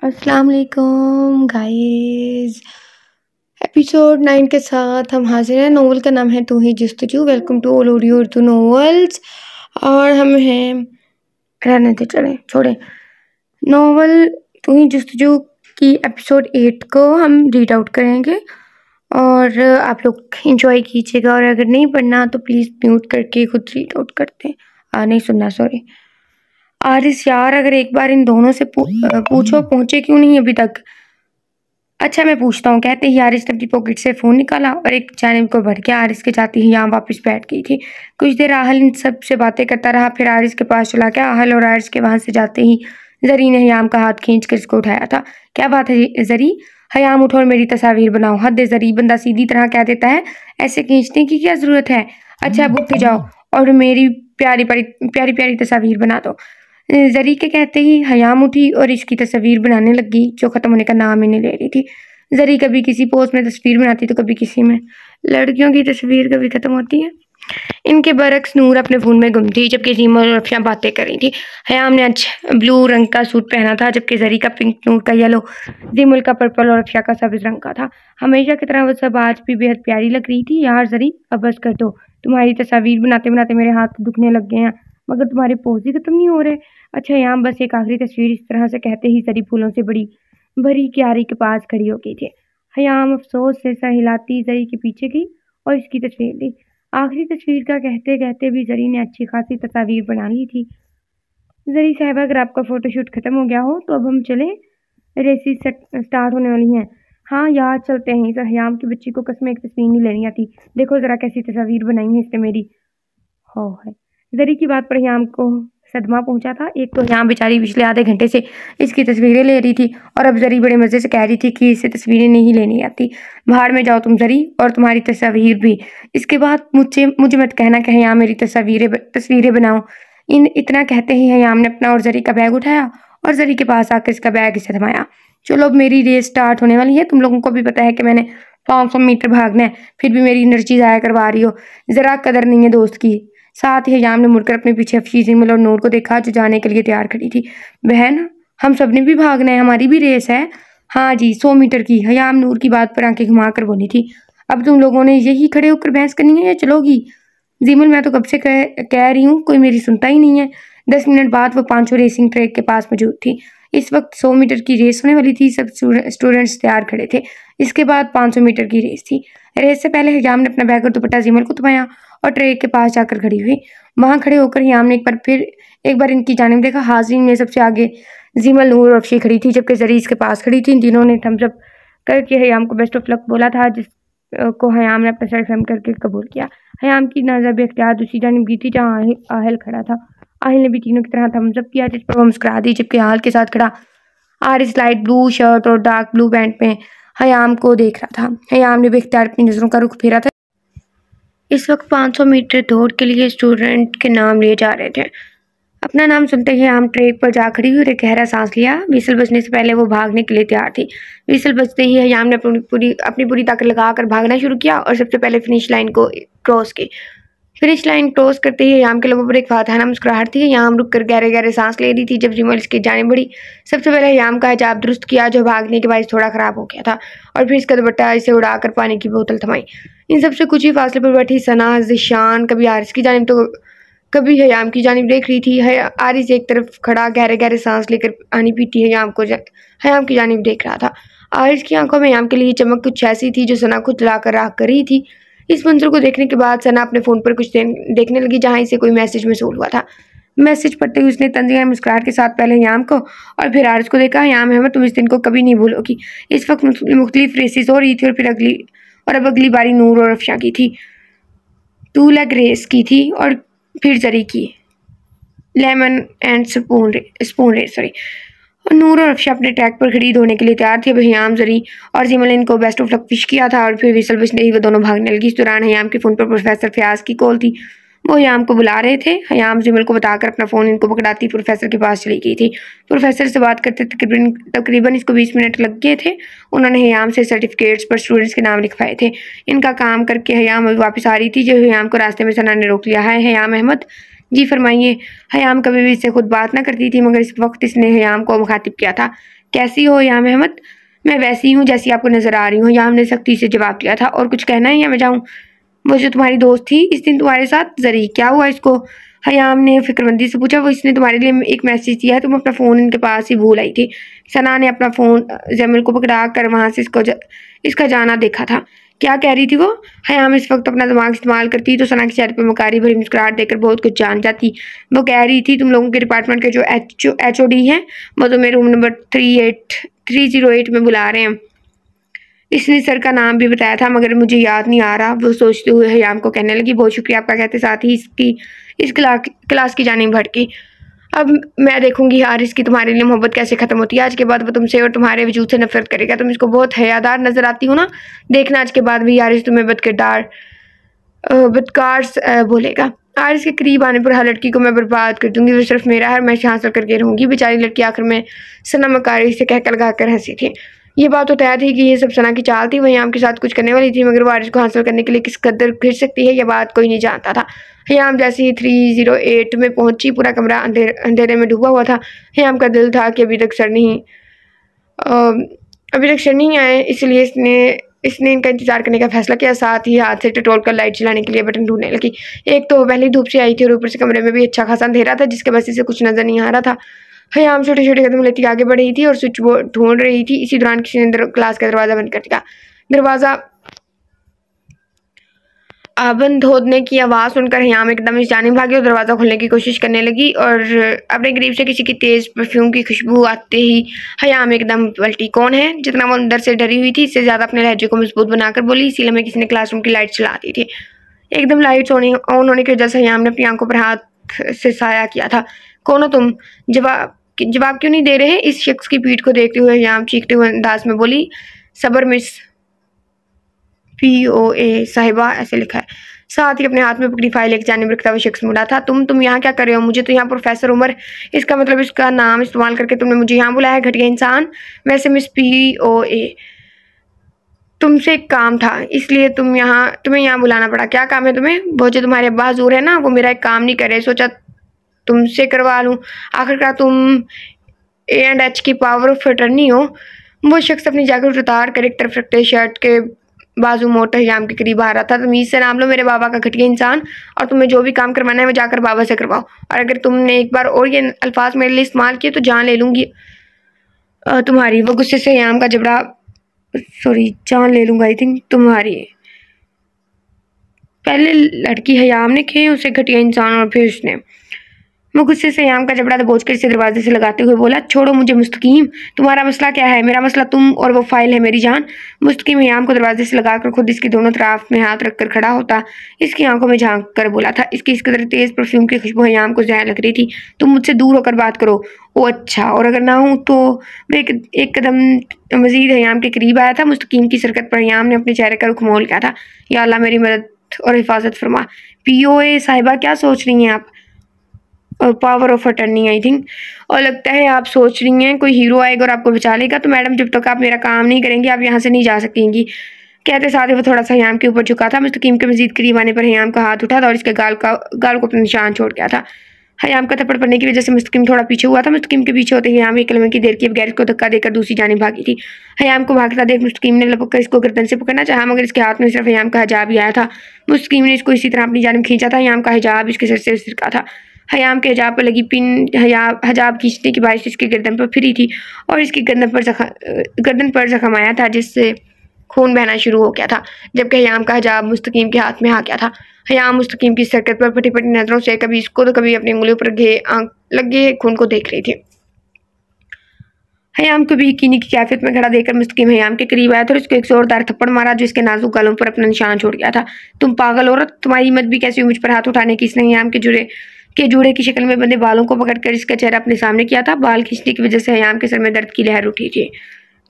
अस्सलाम वालेकुम guys. Episode 9 के साथ हम हाजिर हैं। नोवेल का नाम है तू ही जस्तजू। Welcome to all audio Urdu novels. और हम हैं, रहने दे, चले छोड़े। नोवेल तू ही जस्तजू की एपिसोड 8 को हम रीड आउट करेंगे और आप लोग इंजॉय कीजिएगा। और अगर नहीं पढ़ना तो प्लीज़ म्यूट करके खुद रीड आउट करते नहीं सुनना, सॉरी। आरिस यार, अगर एक बार इन दोनों से पूछो पहुंचे क्यों नहीं अभी तक। अच्छा मैं पूछता हूँ, कहते ही आरिस ने अपनी पॉकेट से फ़ोन निकाला और एक जानिब को बढ़ के आरिस के जाती ही यहाँ वापस बैठ गई थी। कुछ देर आहल इन सब से बातें करता रहा, फिर आरिस के पास चला गया। आहल और आरिस के वहाँ से जाते ही जरी ने हयाम का हाथ खींच कर इसको उठाया था। क्या बात है जरी, हयाम उठो और मेरी तस्वीर बनाओ। हद है जरी, बंदा सीधी तरह कह देता है, ऐसे खींचने की क्या ज़रूरत है। अच्छा अब उठ जाओ और मेरी प्यारी प्यारी प्यारी तस्वीर बना दो। जरी के कहते ही हयाम उठी और इसकी तस्वीर बनाने लगी, जो ख़त्म होने का नाम ही नहीं ले रही थी। जरी कभी किसी पोस्ट में तस्वीर बनाती तो कभी किसी में। लड़कियों की तस्वीर कभी ख़त्म होती है। इनके बरक्स नूर अपने फ़ोन में गुम थी, जबकि रीमा और अफिया बातें कर रही थी। हयाम ने आज ब्लू रंग का सूट पहना था, जबकि जरी का पिंक, नूर का येलो, जीमुल का पर्पल और अफिया का सब्ज़ रंग का था। हमेशा की तरह वो सब आज भी बेहद प्यारी लग रही थी। यार जरी अब बस कर दो, तुम्हारी तस्वीर बनाते बनाते मेरे हाथ दुखने लग गए हैं, मगर तुम्हारे पोज ही खत्म नहीं हो रहे। अच्छा यहाँ बस एक आखिरी तस्वीर। इस तरह से कहते ही जरी फूलों से बड़ी भरी क्यारी के पास खड़ी हो गई थी। हयाम अफसोस से सर हिलाती जरी के पीछे गई और इसकी तस्वीर ली। आखिरी तस्वीर का कहते कहते भी जरी ने अच्छी खासी तस्वीर बना ली थी। जरी साहबा, अगर आपका फोटोशूट खत्म हो गया हो तो अब हम चले, रेसिस स्टार्ट होने वाली हैं। हाँ यार चलते हैं। सर हयाम की बच्ची को कसम एक तस्वीर नहीं लेनी आती। देखो जरा कैसी तस्वीर बनाई है इसने मेरी। हो है, जरी की बात पर हयाम को सदमा पहुंचा था। एक तो हयाम बेचारी पिछले आधे घंटे से इसकी तस्वीरें ले रही थी और अब जरी बड़े मज़े से कह रही थी कि इसे तस्वीरें नहीं लेनी आती। बाहर में जाओ तुम जरी, और तुम्हारी तस्वीर भी। इसके बाद मुझे मत कहना कि हयाम मेरी तस्वीरें बनाओ। इतना कहते ही हयाम ने अपना और जरी का बैग उठाया और जरी के पास आकर इसका बैग इसे थमाया। चलो अब मेरी रेस स्टार्ट होने वाली है। तुम लोगों को भी पता है कि मैंने 500 मीटर भागना है, फिर भी मेरी एनर्जी ज़ाया करवा रही हो। ज़रा कदर नहीं है दोस्त की। साथ ही हयाम ने मुड़कर अपने पीछे अफशी, जीमुल और नूर को देखा, जो जाने के लिए तैयार खड़ी थी। बहन हम सब ने भी भागना है, हमारी भी रेस है। हाँ जी 100 मीटर की। हयाम नूर की बात पर आंखें घुमाकर बोली थी। अब तुम लोगों ने यही खड़े होकर बहस करनी है या चलोगी। जीमुल, मैं तो कब से कह रही हूँ, कोई मेरी सुनता ही नहीं है। 10 मिनट बाद वो पांचों रेसिंग ट्रैक के पास मौजूद थी। इस वक्त 100 मीटर की रेस होने वाली थी। सब स्टूडेंट्स तैयार खड़े थे। इसके बाद 500 मीटर की रेस थी। रेस से पहले हयाम ने अपना बैग और दुपट्टा जीमुल को थमाया और ट्रैक के पास जाकर खड़ी हुई। वहां खड़े होकर हयाम ने एक बार इनकी जानिब देखा। हाजिरीन में सबसे आगे जीमुल, नूर और अफशी खड़ी थी, जबकि जरी इसके पास खड़ी थी। इन तीनों ने थम्स अप करके हयाम को बेस्ट ऑफ लक बोला था, जिसको हयाम ने अपना सर खम करके कबूल किया। हयाम की नजर बेख्तियार दूसरी जानिब गई थी, जहाँ आहल खड़ा था। आहल ने भी तीनों की तरह थम्स अप किया, जिस पर वो मुस्कुरा दी, जबकि आहल के साथ खड़ा आरिस लाइट ब्लू शर्ट और डार्क ब्लू पैंट में हयाम को देख रहा था। हयाम ने बेख्तियार अपनी नजरों का रुख फेरा था। इस वक्त 500 मीटर दौड़ के लिए स्टूडेंट के नाम लिए जा रहे थे। अपना नाम सुनते ही हयाम ट्रैक पर जा खड़ी हुई और एक गहरा सांस लिया। विसल बजने से पहले वो भागने के लिए तैयार थी। विसल बजते ही हयाम ने अपनी पूरी ताकत लगाकर भागना शुरू किया और सबसे पहले फिनिश लाइन को क्रॉस की। फिनिश लाइन क्रॉस करते ही हयाम के लोगों पर एक फातहाना मुस्कुराहट थी। हयाम रुक कर गहरे गहरे सांस ले रही थी, जब जीमुल इसकी जानिब बढ़ी। सबसे पहले हयाम का हिजाब दुरुस्त किया, जो भागने के बाद थोड़ा खराब हो गया था, और फिर इसका दुपट्टा इसे उड़ाकर पानी की बोतल थमाई। इन सबसे कुछ ही फासले पर बैठी सना, ज़िशान कभी आरिस की जानिब तो कभी हयाम की जानिब देख रही थी। आरिस एक तरफ खड़ा गहरे गहरे सांस लेकर पानी पीती हयाम की जानिब देख रहा था। आरिस की आंखों में हयाम के लिए चमक कुछ ऐसी थी जो सना खुद लाकर राख कर रही थी। इस मंजर को देखने के बाद सना अपने फ़ोन पर कुछ देखने लगी, जहाँ इसे कोई मैसेज मसूल हुआ था। मैसेज पढ़ते हुए उसने तंजीह मुस्कुराहट के साथ पहले हयाम को और फिर आरिस को देखा। हयाम अहमद, तुम इस दिन को कभी नहीं भूलोगी। इस वक्त मुख्तलिफ रेसेस हो रही थी और अब अगली बारी नूर और अफशा की थी। 2 लेग रेस की थी और फिर जरी की lemon and spoon race, sorry. Noor और अफशा अपने ट्रैक पर खड़ी होने के लिए तैयार थे। अब हयाम, जरी और जीमुल इनको बेस्ट ऑफ लक विश किया था और फिर विसल बजते ही वो दोनों भागने लगी। इस दौरान हयाम के फ़ोन पर प्रोफेसर फयाज की कॉल थी। वो हयाम को बुला रहे थे। हयाम जीमुल को बताकर अपना फ़ोन इनको पकड़ाती प्रोफेसर के पास चली गई थी। प्रोफेसर से बात करते तकरीबन इसको 20 मिनट लग गए थे। उन्होंने हयाम से सर्टिफिकेट्स पर स्टूडेंट्स के नाम लिखवाए थे। इनका काम करके हयाम अभी वापस आ रही थी, जो हयाम को रास्ते में सना ने रोक लिया। है हयाम अहमद, जी फरमाइए। हयाम कभी भी इससे खुद बात ना करती थी, मगर इस वक्त इसने हयाम को मुखातिब किया था। कैसी हो याम अहमद? मैं वैसी हूँ जैसी आपको नजर आ रही हूँ, याम ने सख्ती से जवाब दिया था। और कुछ कहना है या मैं जाऊँ? वो जो तुम्हारी दोस्त थी इस दिन तुम्हारे साथ, जरी क्या हुआ इसको? हयाम ने फिक्रमंदी से पूछा। वो इसने तुम्हारे लिए एक मैसेज दिया है, तुम अपना फ़ोन इनके पास ही भूल आई थी। सना ने अपना फ़ोन जमील को पकड़ा कर वहाँ से इसका जाना देखा था। क्या कह रही थी वो? हयाम इस वक्त अपना दिमाग इस्तेमाल करती तो सना के चेहरे पर मकारी भरी मुस्कुराहट देकर बहुत कुछ जान जाती। वो कह रही थी तुम लोगों के डिपार्टमेंट के जो HOD हैं वो तुम्हें रूम नंबर 308 में बुला रहे हैं। इसने सर का नाम भी बताया था मगर मुझे याद नहीं आ रहा। वो सोचते हुए हयाम को कहने लगी, बहुत शुक्रिया आपका कहते साथ ही इस क्लास की जानिब भटकी। अब मैं देखूंगी हारिस की तुम्हारे लिए मोहब्बत कैसे खत्म होती है। आज के बाद वो तुमसे और तुम्हारे वजूद से नफरत करेगा। तुम इसको बहुत हयादार नजर आती हो ना, देखना आज के बाद भी हारिस तुम्हें बदकार बोलेगा। हारिस के करीब आने पर हर लड़की को मैं बर्बाद कर दूंगी, वो सिर्फ मेरा हर मैच हासिल करके रहूंगी। बेचारी लड़की आखिर में सना मकारी से कहकर लगा कर हंसी थी। ये बात तो तय थी कि ये सब सना की चाल थी, वही हयाम के साथ कुछ करने वाली थी, मगर वो हारिस को हासिल करने के लिए किस कदर खिंच सकती है यह बात कोई नहीं जानता था। हयाम जैसे ही 308 में पहुंची पूरा कमरा अंधेरे में डूबा हुआ था। हयाम का दिल था कि अभी तक सर नहीं आए, इसलिए इसने इनका इंतजार करने का फैसला किया। साथ ही हाथ से टटोल कर लाइट चलाने के लिए बटन ढूंढने लगी। एक तो पहले धूप से आई थी और ऊपर से कमरे में भी अच्छा खासा अंधेरा था जिसके वजह से कुछ नजर नहीं आ रहा था। हयाम छोटे छोटे कदम लेती आगे बढ़ रही थी और स्विच बोर्ड ढूंढ रही थी। इसी दौरान किसी ने क्लास का दरवाजा बंद कर दिया। दरवाजा बंद होने की आवाज़ सुनकर हयाम एकदम इस जानिब भागी और दरवाज़ा खोलने की कोशिश करने लगी और अपने करीब से किसी की तेज़ परफ्यूम की खुशबू आते ही हयाम एकदम पलटी। कौन है? जितना वो अंदर से डरी हुई थी इससे ज़्यादा अपने लहजे को मजबूत बनाकर बोली, इसीलिए मैं किसी ने क्लासरूम की लाइट चला दी थी। एकदम लाइट्स ऑन होने की वजह से हयाम ने अपनी आंखों पर हाथ से साया किया था। कौन हो तुम? जवाब क्यों नहीं दे रहे? इस शख्स की पीठ को देखते हुए हयाम चीखते हुए अंदाज में बोली, सबर मिस POA साहिबा ऐसे लिखा है। साथ ही अपने हाथ में पकड़ी फाइल एक जानिब रखता हुआ शख्स मुड़ा था। तुम यहाँ क्या कर रहे हो? मुझे तो यहाँ प्रोफेसर उमर, इसका मतलब इसका नाम इस्तेमाल करके तुमने मुझे यहाँ बुलाया है, घटिया इंसान। वैसे मिस POA तुमसे एक काम था इसलिए तुम्हें यहाँ बुलाना पड़ा। क्या काम है तुम्हें? वो जो तुम्हारे अब्बा हजूर है ना, वो मेरा एक काम नहीं कर रहे, सोचा तुमसे करवा लूँ। आखिरकार तुम A&H की पावर ऑफ अटर्नी हो। वो शख्स अपनी जैकेट उतार कर एक तरफ रखते शर्ट के बाजू मोटर हयाम के करीब आ रहा था। तमीज़ से नाम लो मेरे बाबा का घटिया इंसान, और तुम्हें जो भी काम करवाना है वो जाकर बाबा से करवाओ। और अगर तुमने एक बार और ये अल्फाज मेरे लिए इस्तेमाल किए तो जान ले लूँगी तुम्हारी। वो गुस्से से हयाम का जबड़ा जान ले लूँगा आई थिंक तुम्हारी। पहले लड़की हयाम ने कहे उसे घटिया इंसान और फिर उसने। वो गुस्से से हयाम का जबड़ा दबोच कर इसे दरवाजे से लगाते हुए बोला, छोड़ो मुझे मुस्तकीम, तुम्हारा मसला क्या है? मेरा मसला तुम और वो फाइल है मेरी जान। मुस्तकीम हयाम को दरवाजे से लगाकर खुद इसकी दोनों तरफ में हाथ रखकर खड़ा होता इसकी आंखों में झांक कर बोला था। इसकी इस कदर तेज परफ्यूम की खुशबू हयाम को जहर लग रही थी। तुम मुझसे दूर होकर बात करो। ओ अच्छा, और अगर ना हूँ तो? वो एक कदम मजीद हयाम के करीब आया था। मुस्तकीम की सरकत पर हयाम ने अपने चेहरे का रुख मोड़ लिया था। या अल्लाह मेरी मदद और हिफाजत फरमा। POA साहिबा क्या सोच रही हैं आप? Power of attorney I think. और लगता है आप सोच रही हैं कोई हीरो आएगा और आपको बचा लेगा। तो मैडम जब तक आप मेरा काम नहीं करेंगी आप यहाँ से नहीं जा सकेंगी। कहते साथ ही वो थोड़ा सा हयाम के ऊपर झुका था। मुस्तकीम के मजीद करीब आने पर हयाम का हाथ उठा था और इसके गाल को अपना निशान छोड़ गया था। हयाम का थप्पड़ पड़ने की वजह से मुस्तकीम थोड़ा पीछे हुआ था। मुस्तकीम के पीछे होते ही हयाम एक लम्हे की देर के बगैर इसको धक्का देकर दूसरी जानिब भागी थी। हयाम को भागता देख मुस्तकीम ने लपक कर इसको गर्दन से पकड़ना चाहा मगर इसके हाथ में सिर्फ हयाम का हिजाब ही आया था। मुस्तकीम ने इसको इसी तरह अपनी जानिब खींचा था। हयाम का हिजाब इसके सर से सिरका था। हयाम के हिजाब पर लगी पिन हिजाब खींचने की बारिश इसके गर्दन पर फिरी थी और इसकी गर्दन पर जख्म आया था जिससे खून बहना शुरू हो गया था, जबकि हयाम का हिजाब मुस्तकीम के हाथ में आ गया था। हयाम मुस्तकीम की सरकत पर फटी फटी नजरों से कभी इसको तो कभी अपनी उंगलियों पर लगे खून को देख रही थी। हयाम को भी यकीनी की कैफियत में खड़ा देखकर मुस्तकीम हयाम के करीब आया था और उसको एक जोरदार थप्पड़ मारा जो इसके नाजुक गालों पर अपना निशान छोड़ गया था। तुम पागल औरत, तुम्हारी हिम्मत भी कैसी मुझ पर हाथ उठाने की? इसने हयाम के जूड़े की शक्ल में बंधे बालों को पकड़कर इसका चेहरा अपने सामने किया था। बाल खींचने की वजह से हयाम के सर में दर्द की लहर उठी थी।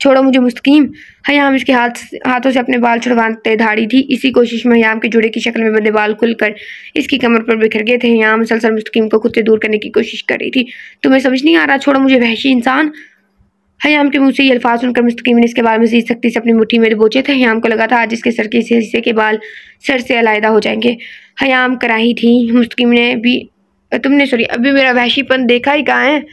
छोड़ो मुझे मुस्तकीम। हयाम इसके हाथों से अपने बाल छुड़वाते धाड़ी थी। इसी कोशिश में हयाम के जुड़े की शक्ल में बंधे बाल खुलकर इसकी कमर पर बिखर गए थे। हयाम मुसलसल मुस्तकीम को खुद से दूर करने की कोशिश कर रही थी। तुम्हें समझ नहीं आ रहा? छोड़ो मुझे वहशी इंसान। हयाम के मुंह से ये अल्फाज सुनकर मुस्तकीम ने इसके बाल मजीद सख्ती से अपनी मुट्ठी में दबोचे थे। हयाम को लगा था आज इसके सर के इस हिस्से के बाल सर से अलहदा हो जाएंगे। हयाम कराही थी। मुस्तकीम ने भी अभी मेरा वहशीपन देखा ही कहाँ है?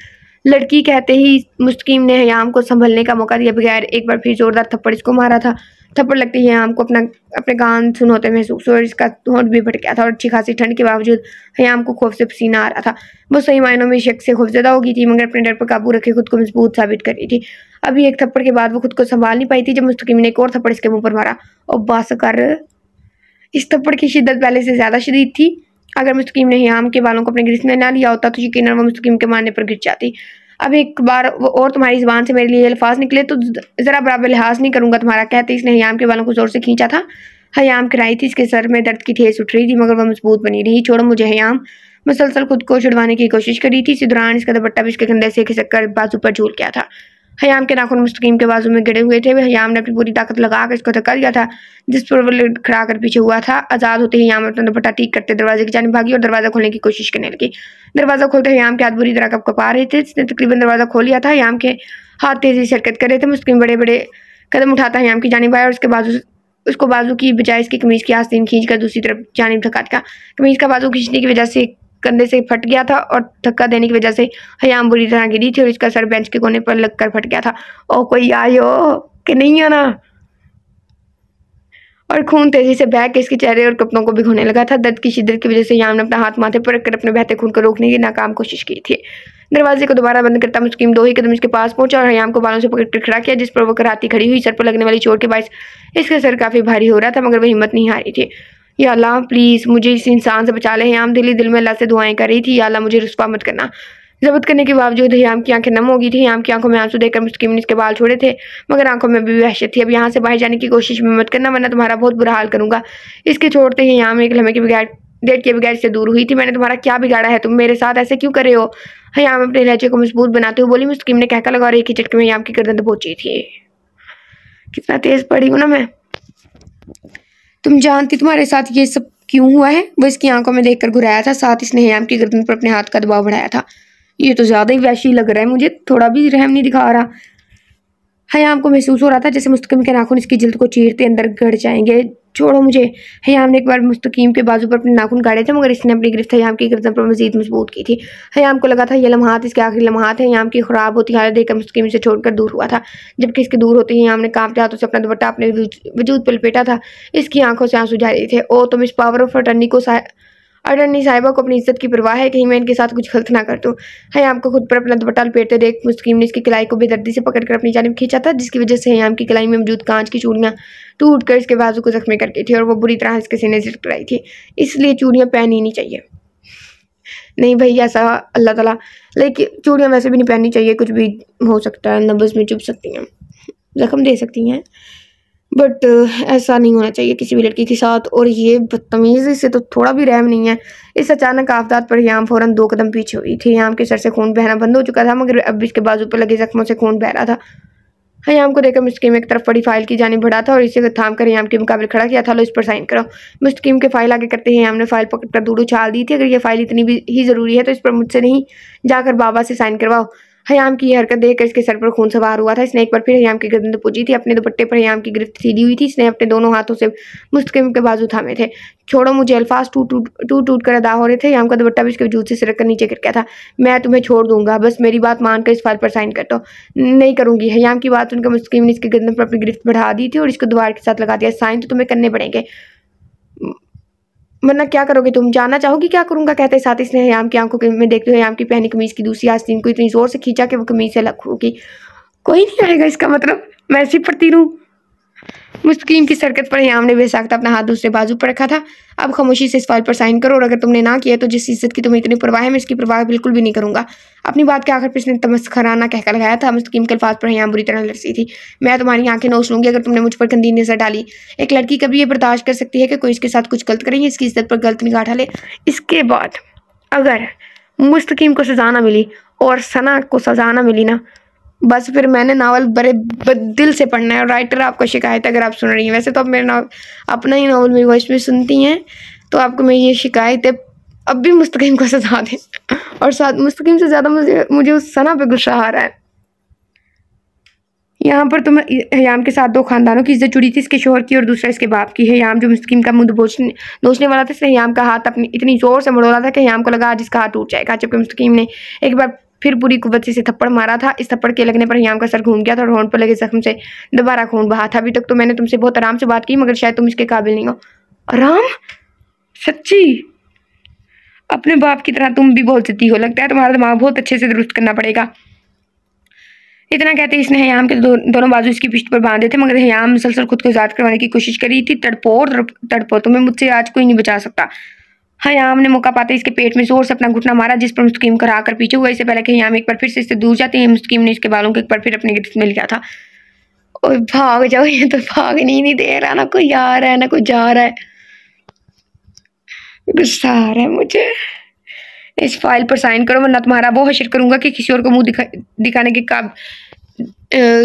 लड़की कहते ही मुस्तकीम ने हयाम को संभलने का मौका दिया बगैर एक बार फिर जोरदार थप्पड़ इसको मारा था। थप्पड़ लगते ही हयाम को अपने कान सुन होते महसूस हुआ और इसका होंठ भी फट गया था और अच्छी खासी ठंड के बावजूद हयाम को खौफ से पसीना आ रहा था। वो सही मायनों में शक से खौफजदा हो गई थी, मगर अपने डर पर काबू रखे खुद को मजबूत साबित कर रही थी। अभी एक थप्पड़ के बाद वो खुद को संभाल नहीं पाई थी जब मुस्तकीम ने एक और थप्पड़ इसके मुंह पर मारा। और बस कर। इस थप्पड़ की शिद्दत पहले से ज्यादा शदीद थी। अगर मुस्तकीम ने हयाम के बालों को अपने गिरफ्त में ना लिया होता तो यकीनन वो मुस्तकीम के मारने पर गिर जाती। अब एक बार और तुम्हारी जुबान से मेरे लिए अल्फाज निकले तो जरा बराबर लिहाज नहीं करूंगा तुम्हारा। कहते इसने हयाम के बालों को जोर से खींचा था। हयाम कराई थी, इसके सर में दर्द की ठेस उठ रही थी मगर वह मजबूत बनी रही। छोड़ो मुझे हयाम। मुसलसल खुद को छुड़वाने की कोशिश कर रही थी। इसी दौरान इसका दुपट्टा भी इसके कंधे से खिसक कर बाजू पर झूल गया था। हयाम के नाखून मुस्तकीम के बाजू में गिरे हुए थे। हयाम ने अपनी पूरी ताकत लगाकर इसको धक्का दिया था जिस पर वो खड़ा कर पीछे हुआ था। आजाद होते ही हयाम अपना दुपट्टा ठीक करते दरवाजे की जानिब भागी और दरवाजा खोलने की कोशिश करने लगी। दरवाजा खोलते हयाम के हाथ बुरी तरह कपकपा रहे थे। इसने तकरीबन दरवाजा खोल लिया था। हयाम के हाथ तेजी से हरकत कर रहे थे। मुस्तकीम बड़े बड़े कदम उठाता हयाम की जानिब आया और उसको बाजू की बजाय इसकी कमीज की आस्तीन खींचकर दूसरी तरफ जानिब धक्का दिया। कमीज का बाजू खींचने की वजह से कंधे से फट गया था और धक्का देने की वजह से हयाम बुरी तरह गिरी थी और इसका सर बेंच के कोने पर लगकर फट गया था। ओ कोई आयो कि नहीं आना। और खून तेजी से बह के इसके चेहरे और कपड़ों को भिगोने लगा था। दर्द की शिद्दत की वजह से हयाम ने अपना हाथ माथे पर रखकर अपने बहते खून को रोकने की नाकाम कोशिश की थी। दरवाजे को दोबारा बंद करता मुस्तकीम 2 ही कदम इसके पास पहुंचा और हयाम को बालों से पकड़कर खड़ा किया जिस पर वो कराती खड़ी हुई। सर पर लगने वाली चोट के बायस इसका सर काफी भारी हो रहा था मगर वह हिम्मत नहीं हारी थी। या अल्लाह प्लीज़ मुझे इस इंसान से बचा ले। हयाम दिल में अल्लाह से दुआएं कर रही थी, या अल्लाह मुझे रुस्वा मत करना। जब्त करने के बावजूद हयाम की आंखें नम हो गई थी। हयाम की आंखों में आंसू देखकर मुस्तकीम ने इसके बाल छोड़े थे मगर आंखों में भी वहशत थी। अब यहाँ से बाहर जाने की कोशिश में मत करना वरना तुम्हारा बहुत बुरा हाल करूंगा। इसके छोड़ते ही हयाम एक लम्हे के बगैर डेट के बगैर से दूर हुई थी। मैंने तुम्हारा क्या बिगाड़ा है? तुम मेरे साथ ऐसे क्यों कर रहे हो? हयाम अपने लहजे को मजबूत बनाते हुए बोली। मुस्तकीम ने कहका लगा और एक ही झटके में हयाम की गर्दन दबोची थी। कितना तेज पड़ी हूँ ना मैं। तुम जानती तुम्हारे साथ ये सब क्यों हुआ है? वो इसकी आंखों में देखकर घुराया था। साथ इसने हयाम की गर्दन पर अपने हाथ का दबाव बढ़ाया था। ये तो ज्यादा ही वैशी लग रहा है मुझे, थोड़ा भी रहम नहीं दिखा रहा। हयाम को महसूस हो रहा था जैसे मुस्तकीम के नाखून इसकी जिल्द को चीरते अंदर गड़ जाएंगे। छोड़ो मुझे। हयाम ने एक बार मुस्तकीम के बाजू पर अपने नाखून गाड़े थे मगर इसने अपनी गिरफ्त हयाम की गर्दन पर मजीद मजबूत की थी। हयाम को लगा था ये लम्हात इसके आखिरी लम्हात है। हयाम की खराब होती हालत देखकर मुस्तकीम से छोड़कर दूर हुआ था। जबकि इसके दूर होते ही हयाम ने कांपते हाथों से अपना दुपट्टा अपने वजूद पर लपेटा था। इसकी आंखों से आंसू जारी थे। ओ तुम इस पावर ऑफ अटर्नी साहिबा को अपनी इज्जत की परवाह है, कहीं मैं इनके साथ कुछ गलत ना कर दूं। हयाम को खुद पर अपना दुपट्टा लपेटते देख मुस्तकीम ने इसकी कलाई को बेदर्दी से पकड़कर अपनी जानिब खींचा था जिसकी वजह से हयाम की कलाई में मौजूद कांच की चूड़ियां टूटकर इसके बाजू को जख्मी कर गई थी और वो बुरी तरह इसके सीने से टकराई थी। इसलिए चूड़ियां पहननी नहीं चाहिए। नहीं भाई ऐसा अल्लाह ताला, लेकिन चूड़ियां वैसे भी नहीं पहननी चाहिए। कुछ भी हो सकता है, नब्ज में चुभ सकती हैं, जख्म दे सकती हैं, बट ऐसा नहीं होना चाहिए किसी भी लड़की के साथ। और ये बदतमीजी से तो थोड़ा भी रहम नहीं है। इस अचानक आफदात पर हयाम फौरन 2 कदम पीछे हुई थी। हयाम के सर से खून बहना बंद हो चुका था मगर अब इसके बाजू पर लगे जख्मों से खून बह रहा था। हयाम को देखकर मुस्तकीम एक तरफ पड़ी फाइल की जानिब बढ़ा था और इसे थाम कर हयाम के मुकाबले खड़ा किया था। लो इस पर साइन करो। मुस्तकीम के फाइल आगे करते ही हयाम ने फाइल पकड़कर दूर उछाल दी थी। अगर ये फाइल इतनी भी ही जरूरी है तो इस पर मुझसे नहीं, जाकर बाबा से साइन करवाओ। हयाम की यह हरकत देखकर इसके सर पर खून सवार हुआ था। इसने एक बार फिर हयाम की गर्दन पूछी थी। अपने दुपट्टे पर हयाम की गिरफ्त सीधी हुई थी। इसने अपने दोनों हाथों से मुस्तकीम के बाजू थामे थे। छोड़ो मुझे। अल्फाज टूट कर अदा हो रहे थे। हयाम का दुपट्टा भी इसके वजूद से सिरक कर नीचे गिर गया था। मैं तुम्हें छोड़ दूंगा, बस मेरी बात मानकर इस फाइल पर साइन कर दो। नहीं करूंगी। हयाम की बात सुनकर मुस्तकीम ने इसकी गर्दन पर अपनी गिरफ्त बढ़ा दी थी और इसको दीवार के साथ लगा दिया। साइन तो तुम्हें करने पड़ेंगे वरना क्या करोगे तुम? जानना चाहोगी क्या करूंगा? कहते साथ इसने हयाम की आंखों में देखते हुए हयाम की पहनी कमीज की दूसरी आस्तीन को इतनी जोर से खींचा कि वो कमीज से अलग होगी। कोई नहीं आएगा, इसका मतलब मैं ऐसी पड़ती रहूं। मुस्तकीम की सरकत पर हयाम ने बेसाख्ता अपना हाथ दूसरे बाजू पर रखा था। अब खामोशी से इस फाइल पर साइन करो और अगर तुमने ना किया तो जिस इज्जत की तुम्हें इतनी परवाह है मैं इसकी परवाह बिल्कुल भी नहीं करूंगा। अपनी बात के आखिर पर इसने तमस्खराना कहकर लगाया था। मुस्तकीम के अल्फाज पर हयाम बुरी तरह लरसी थी। मैं तुम्हारी आंखें नोच लूंगी अगर तुमने मुझ पर गंदी नजर डाली। एक लड़की कभी ये बर्दाश्त कर सकती है कि कोई इसके साथ कुछ गलत करेंगे, इसकी इज्जत पर गलत निगाह डाले। इसके बाद अगर मुस्तकीम को सजा ना मिली और सना को सजा ना मिली ना, बस फिर मैंने नावल बड़े दिल से पढ़ना है। और राइटर आपको शिकायत अगर आप सुन रही हैं, वैसे तो आप मेरे नावल अपना ही नावल मेरी वॉइस में सुनती हैं, तो आपको मैं ये शिकायत है अब भी मुस्तकीम को सजा दें। और साथ मुस्तकीम से ज़्यादा मुझे उस सना पे गुस्सा आ रहा है। यहाँ पर तुम हयाम के साथ 2 खानदानों की इज्जत जुड़ी थी, इसके शोहर की और दूसरा इसके बाप की। हयाम जो मुस्तकीम का मुंह नोचने वाला था, इसने हयाम का हाथ अपनी इतनी जोर से मरोड़ा था कि हयाम को लगा आज इसका हाथ टूट जाएगा। जबकि मुस्तकीम ने एक बार फिर पूरी कुव्वत से इसे थप्पड़ मारा था। इस थप्पड़ के लगने पर हयाम का सर घूम गया था और होंठ पर लगे जख्म से दोबारा खून बहा था। अभी तक तो मैंने तुमसे बहुत आराम से बात की, मगर शायद तुम इसके काबिल नहीं हो। आराम? सच्ची? अपने बाप की तरह तुम भी बहुत जिद्दी हो, लगता है तुम्हारा दिमाग बहुत अच्छे से दुरुस्त करना पड़ेगा। इतना कहते इसने हयाम के दोनों बाजू इसकी पीठ पर बांधे थे, मगर हयाम मुसलसल खुद को आजाद करवाने की कोशिश कर रही थी। तड़पो, तुम्हें मुझसे आज कोई नहीं बचा सकता। हयाम ने मौका पाते इसके पेट में जोर से अपना घुटना मारा, जिस पर मुस्तकीम कर आकर पीछे हुआ। इससे पहले कि हयाम एक बार फिर से इससे दूर जाती है, मुस्तकीम ने इसके बालों को एक बार फिर अपने गिरफ्त में लिया था। और भाग जाओ, ये तो भागने नहीं दे रहा, ना कोई आ रहा है ना कोई जा रहा है। गुस्सा आ रहा है मुझे। इस फाइल पर साइन करो, वरना तुम्हारा वो हशर करूंगा कि किसी और को मुंह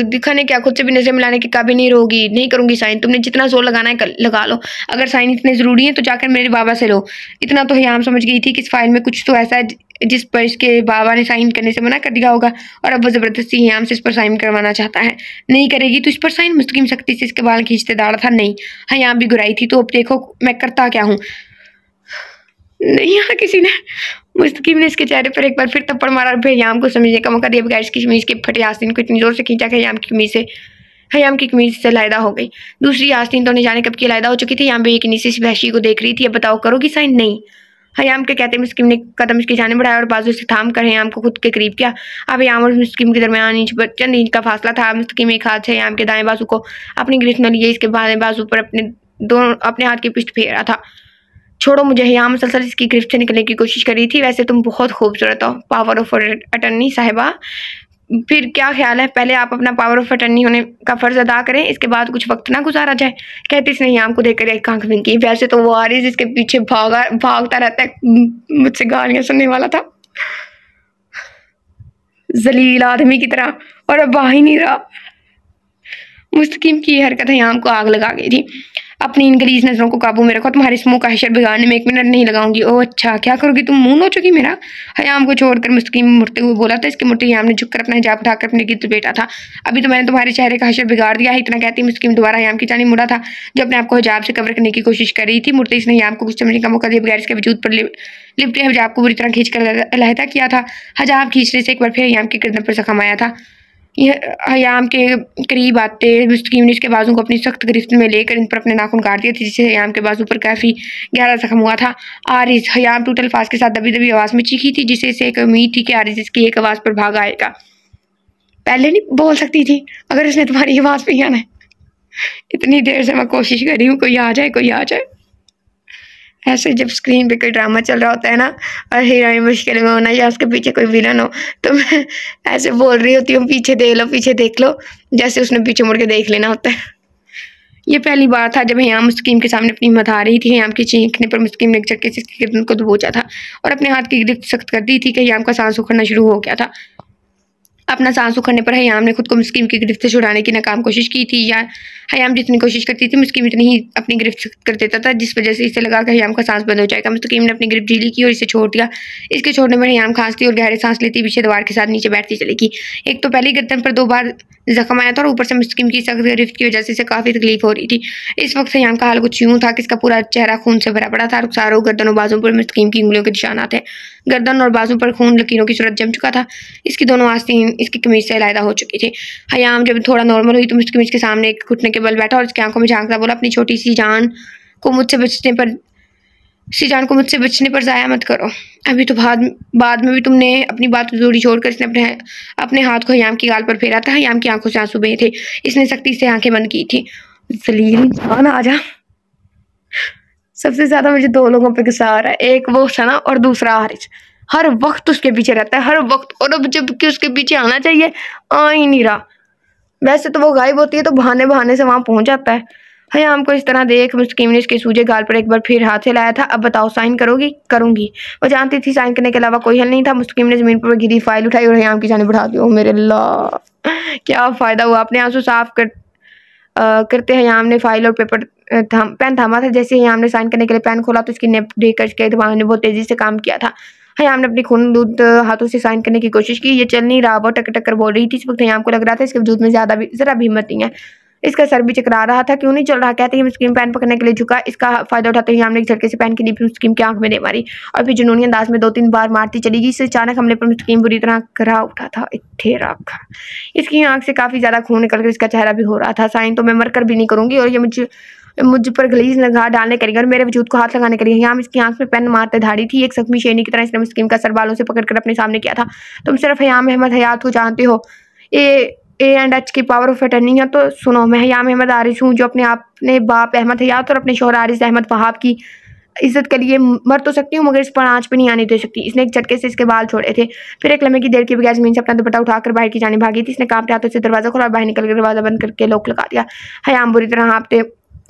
दिखाने क्या खुद से भी नजर मिलाने के काबिल नहीं रहोगी। नहीं करूंगी साइन, तुमने जितना जोर लगाना है लगा लो। अगर साइन इतने जरूरी है तो जाकर मेरे बाबा से लो। इतना तो हयाम समझ गई थी कि इस फाइल में कुछ तो ऐसा है जिस पर इसके बाबा ने साइन करने से मना कर दिया होगा, और अब वो जबरदस्ती हयाम से इस पर साइन करवाना चाहता है। नहीं करेगी तो इस पर साइन? मुस्तकीम सख्ती से इसके बाल खींचते दाड़ा था। नहीं। हयाम भी घुराई थी। तो अब देखो मैं करता क्या हूँ। नहीं यहाँ किसी ने। मुस्तकीम ने इसके चेहरे पर एक बार फिर थप्पड़ मारा और फिर हयाम को समझने का मौका दिया बगैर इसकी कमीज के फटे आस्तीन को इतनी जोर से खींचा कि हयाम की कमीज से लायदा हो गई। दूसरी आस्तीन तो नहीं जाने कब की लायदा हो चुकी थी। हयाम बेयकीनी से इस वहशी को देख रही थी। अब बताओ करोगी साइन? नहीं। हयाम के कहते मुस्तकीम ने कदम इसकी जाने बढ़ाया और बाजू से थाम कर हयाम को खुद के करीब किया। अब हयाम और मुस्तकीम के दरमियान चंद इंच का फासला था। मुस्तकीम एक हाथ से हयाम के दाएं बाजू को अपनी गिरफ्त में लिए इसके बाएं बाजू पर अपने हाथ की पिष्ट फेर रहा था। छोड़ो मुझे। हयाम मुसलसल इसकी गिरफ्त से निकलने की कोशिश कर रही थी। वैसे तुम बहुत खूबसूरत हो, पावर ऑफ अटर्नी साहिबा। फिर क्या ख्याल है, पहले आप अपना पावर ऑफ अटर्नी होने का फर्ज अदा करें, इसके बाद कुछ वक्त ना गुजारा जाए। कहते इसने हयाम को देखकर एक आंख बंद की। वैसे तो वो आरिज इसके पीछे भागता रहता है, मुझसे गालियां सुनने वाला था जलील आदमी की तरह, और अब आ ही नहीं रहा। मुस्तकीम की हरकत हयाम को आग लगा गई थी। अपनी इन गलीज नजरों को काबू में रखो, तुम्हारे इस मुंह का हशर बिगाड़ने में 1 मिनट नहीं लगाऊंगी। ओह अच्छा, क्या करोगी तुम? मुंह नोचोगी मेरा? हयाम को छोड़कर मुस्तकीम मुड़ते हुए बोला था। इसके मुड़ते हयाम ने झुककर अपना हिजाब उठाकर अपने गिरद बैठा था। अभी तो मैंने तुम्हारे चेहरे का हशर बिगाड़ दिया है। इतना कहती मुस्तकीम दोबारा हयाम की जानिब मुड़ा था, जो अपने आप को हिजाब से कवर करने की कोशिश कर रही थी। मुड़ते इसने हयाम को कुछ समझने का मौका दिया बगैर इसके वजूद पर लिपटे हिजाब को बुरी तरह खींचकर अलहदा किया था। हिजाब खींचने से एक बार फिर हयाम के गर्दन पर जख्म आया था। हयाम के करीब आते मुस्तकीम ने इसके बाजू को अपनी सख्त गिरफ्त में लेकर इन पर अपने नाखून काट दिए थे, जिससे हयाम के बाजू पर काफी गहरा जख्म हुआ था। आरिज, हयाम टूटल फास के साथ दबी दबी आवाज में चीखी थी, जिसे इसे एक उम्मीद थी कि आरिज इसकी एक आवाज पर भाग आएगा। पहले नहीं बोल सकती थी अगर इसने तुम्हारी आवाज पे आना है? इतनी देर से मैं कोशिश कर रही हूँ कोई आ जाए, कोई आ जाए। ऐसे जब स्क्रीन पे कोई ड्रामा चल रहा होता है ना, और हीरोइन मुश्किल में होना या उसके पीछे कोई विलन हो, तो मैं ऐसे बोल रही होती हूँ पीछे देख लो, जैसे उसने पीछे मुड़ के देख लेना होता है। ये पहली बार था जब हयाम मुस्तकीम के सामने अपनी हिम्मत आ रही थी। हयाम के चीखने पर मुस्तकीम ने एक झटके से इसकी गर्दन को दबोचा था और अपने हाथ की गिरफ्त सख्त कर दी थी कि हयाम का सांस उखड़ना शुरू हो गया था। अपना सांस उखड़ने पर हयाम ने खुद को मुस्तकीम की गिरफ्त से छुड़ाने की नाकाम कोशिश की थी। या हयाम जितनी कोशिश करती थी मुस्तकीम इतनी ही अपनी गिरफ्त कर देता था, जिस वजह से इसे लगा कि हयाम का सांस बंद हो जाएगा। मुस्तकीम ने अपनी गिरफ्त ढीली की और इसे छोड़ दिया। इसके छोड़ने पर हयाम खांसती और गहरे सांस लेती पीछे दीवार के साथ नीचे बैठती चली गई। एक तो पहली गर्दन पर 2 बार जख्म आया था और ऊपर से मुस्तकीम की सख्त गिरफ्त की वजह से इसे काफी तकलीफ हो रही थी। इस वक्त हयाम का हाल कुछ यूं था कि इसका पूरा चेहरा खून से भरा पड़ा था। रुखसारों, गर्दन और बाजू पर मुस्तकीम की उंगलियों के निशान थे। गर्दन और बाजू पर खून लकीरों की सूरत जम चुका था। इसकी दोनों आस्तीन इसकी कमीज से अलहदा हो चुकी थी। हयाम जब थोड़ा नॉर्मल हुई तो मुस्तकीम इसके सामने एक घुटने के बल बैठा और इसकी आंखों में झांकता बोला, अपनी छोटी सी जान को मुझसे बचने पर जाया मत करो। अभी तो बाद में भी तुमने अपनी बात जोड़ी छोड़कर इसने अपने हाथ को हयाम की गाल पर फेरा था। हयाम की आंखों से आंसू बहे थे। इसने सख्ती से आंखें बंद की थी। जलील इंसान, आजा। सबसे ज्यादा मुझे 2 लोगों पे गुस्सा आ रहा है, एक वो सना और दूसरा आरिज। हर वक्त उसके पीछे रहता है, हर वक्त, और अब जबकि उसके पीछे आना चाहिए आ ही नहीं रहा। वैसे तो वो गायब होती है तो बहाने से वहां पहुंच जाता है। हयाम को इस तरह देख मुस्तकीम ने इसके सूजे गाल पर एक बार फिर हाथ से लाया था। अब बताओ साइन करोगी? करूंगी। वो जानती थी साइन करने के अलावा कोई हल नहीं था। मुस्तकीम ने जमीन पर गिरी फाइल उठाई और हयाम की जाने बढ़ा दी। ओ मेरे अल्लाह, क्या फायदा हुआ। अपने आंसू साफ करते हयाम ने फाइल और पेन थामा था। जैसे हयाम ने साइन करने के लिए पेन खोला तो इसकी नेप देखकर इसके दिमाग ने बहुत तेजी से काम किया था। हयाम ने अपनी खून दूध हाथों से साइन करने की कोशिश की। ये चल नहीं रहा, वो टक टक कर बोल रही थी। इस वक्त हयाम को लग रहा था इसके वजूद में जरा भी हिम्मत नहीं है। इसका सर भी चकरा रहा था, क्यों नहीं चल रहा। कहते ही मुस्किन पेन पकड़ने के लिए झुका। इसका फायदा उठाते हुए हमने एक झटके से पेन की नीब मुस्किन की आंख में दे मारी और फिर जुनूनी अंदाज में 2-3 बार मारती चली गई। इस अचानक हमले पर मुस्किन बुरी तरह करा उठा था। ठेरा इसकी आंख से काफी ज्यादा खून निकलकर इसका चेहरा भी हो रहा था। साइन तो मैं मरकर भी नहीं करूंगी और ये मुझ पर गलीज निगाह डालने करेगी और मेरे वजूद को हाथ लगाने करेगी। यहाँ इसकी आंख में पेन मारते धाड़ी थी। एक जख्मी शेरनी की तरह इसने मुस्किन का सर बालों से पकड़कर अपने सामने किया था। तुम सिर्फ हयाम अहमद हयात को जानते हो। A&H की पावर ऑफ अटर्नी है तो सुनो, मैं हयाम अहमद आरिस हूँ जो अपने बाप अहमद हयात और अपने शौहर आरिस अहमद वहाब की इज्जत के लिए मर तो सकती हूँ मगर इस पर आँच पे नहीं आने दे सकती। इसने एक झटके से इसके बाल छोड़े थे। फिर एक लम्हे की देर के बगैर जमीन से अपना दुपट्टा उठाकर बाहर की जाने भागी थी। इसने कांपते हाथों से दरवाजा खोला और बाहर निकल कर दरवाजा बंद करके लॉक लगा दिया। हयाम बुरी तरह हाँफते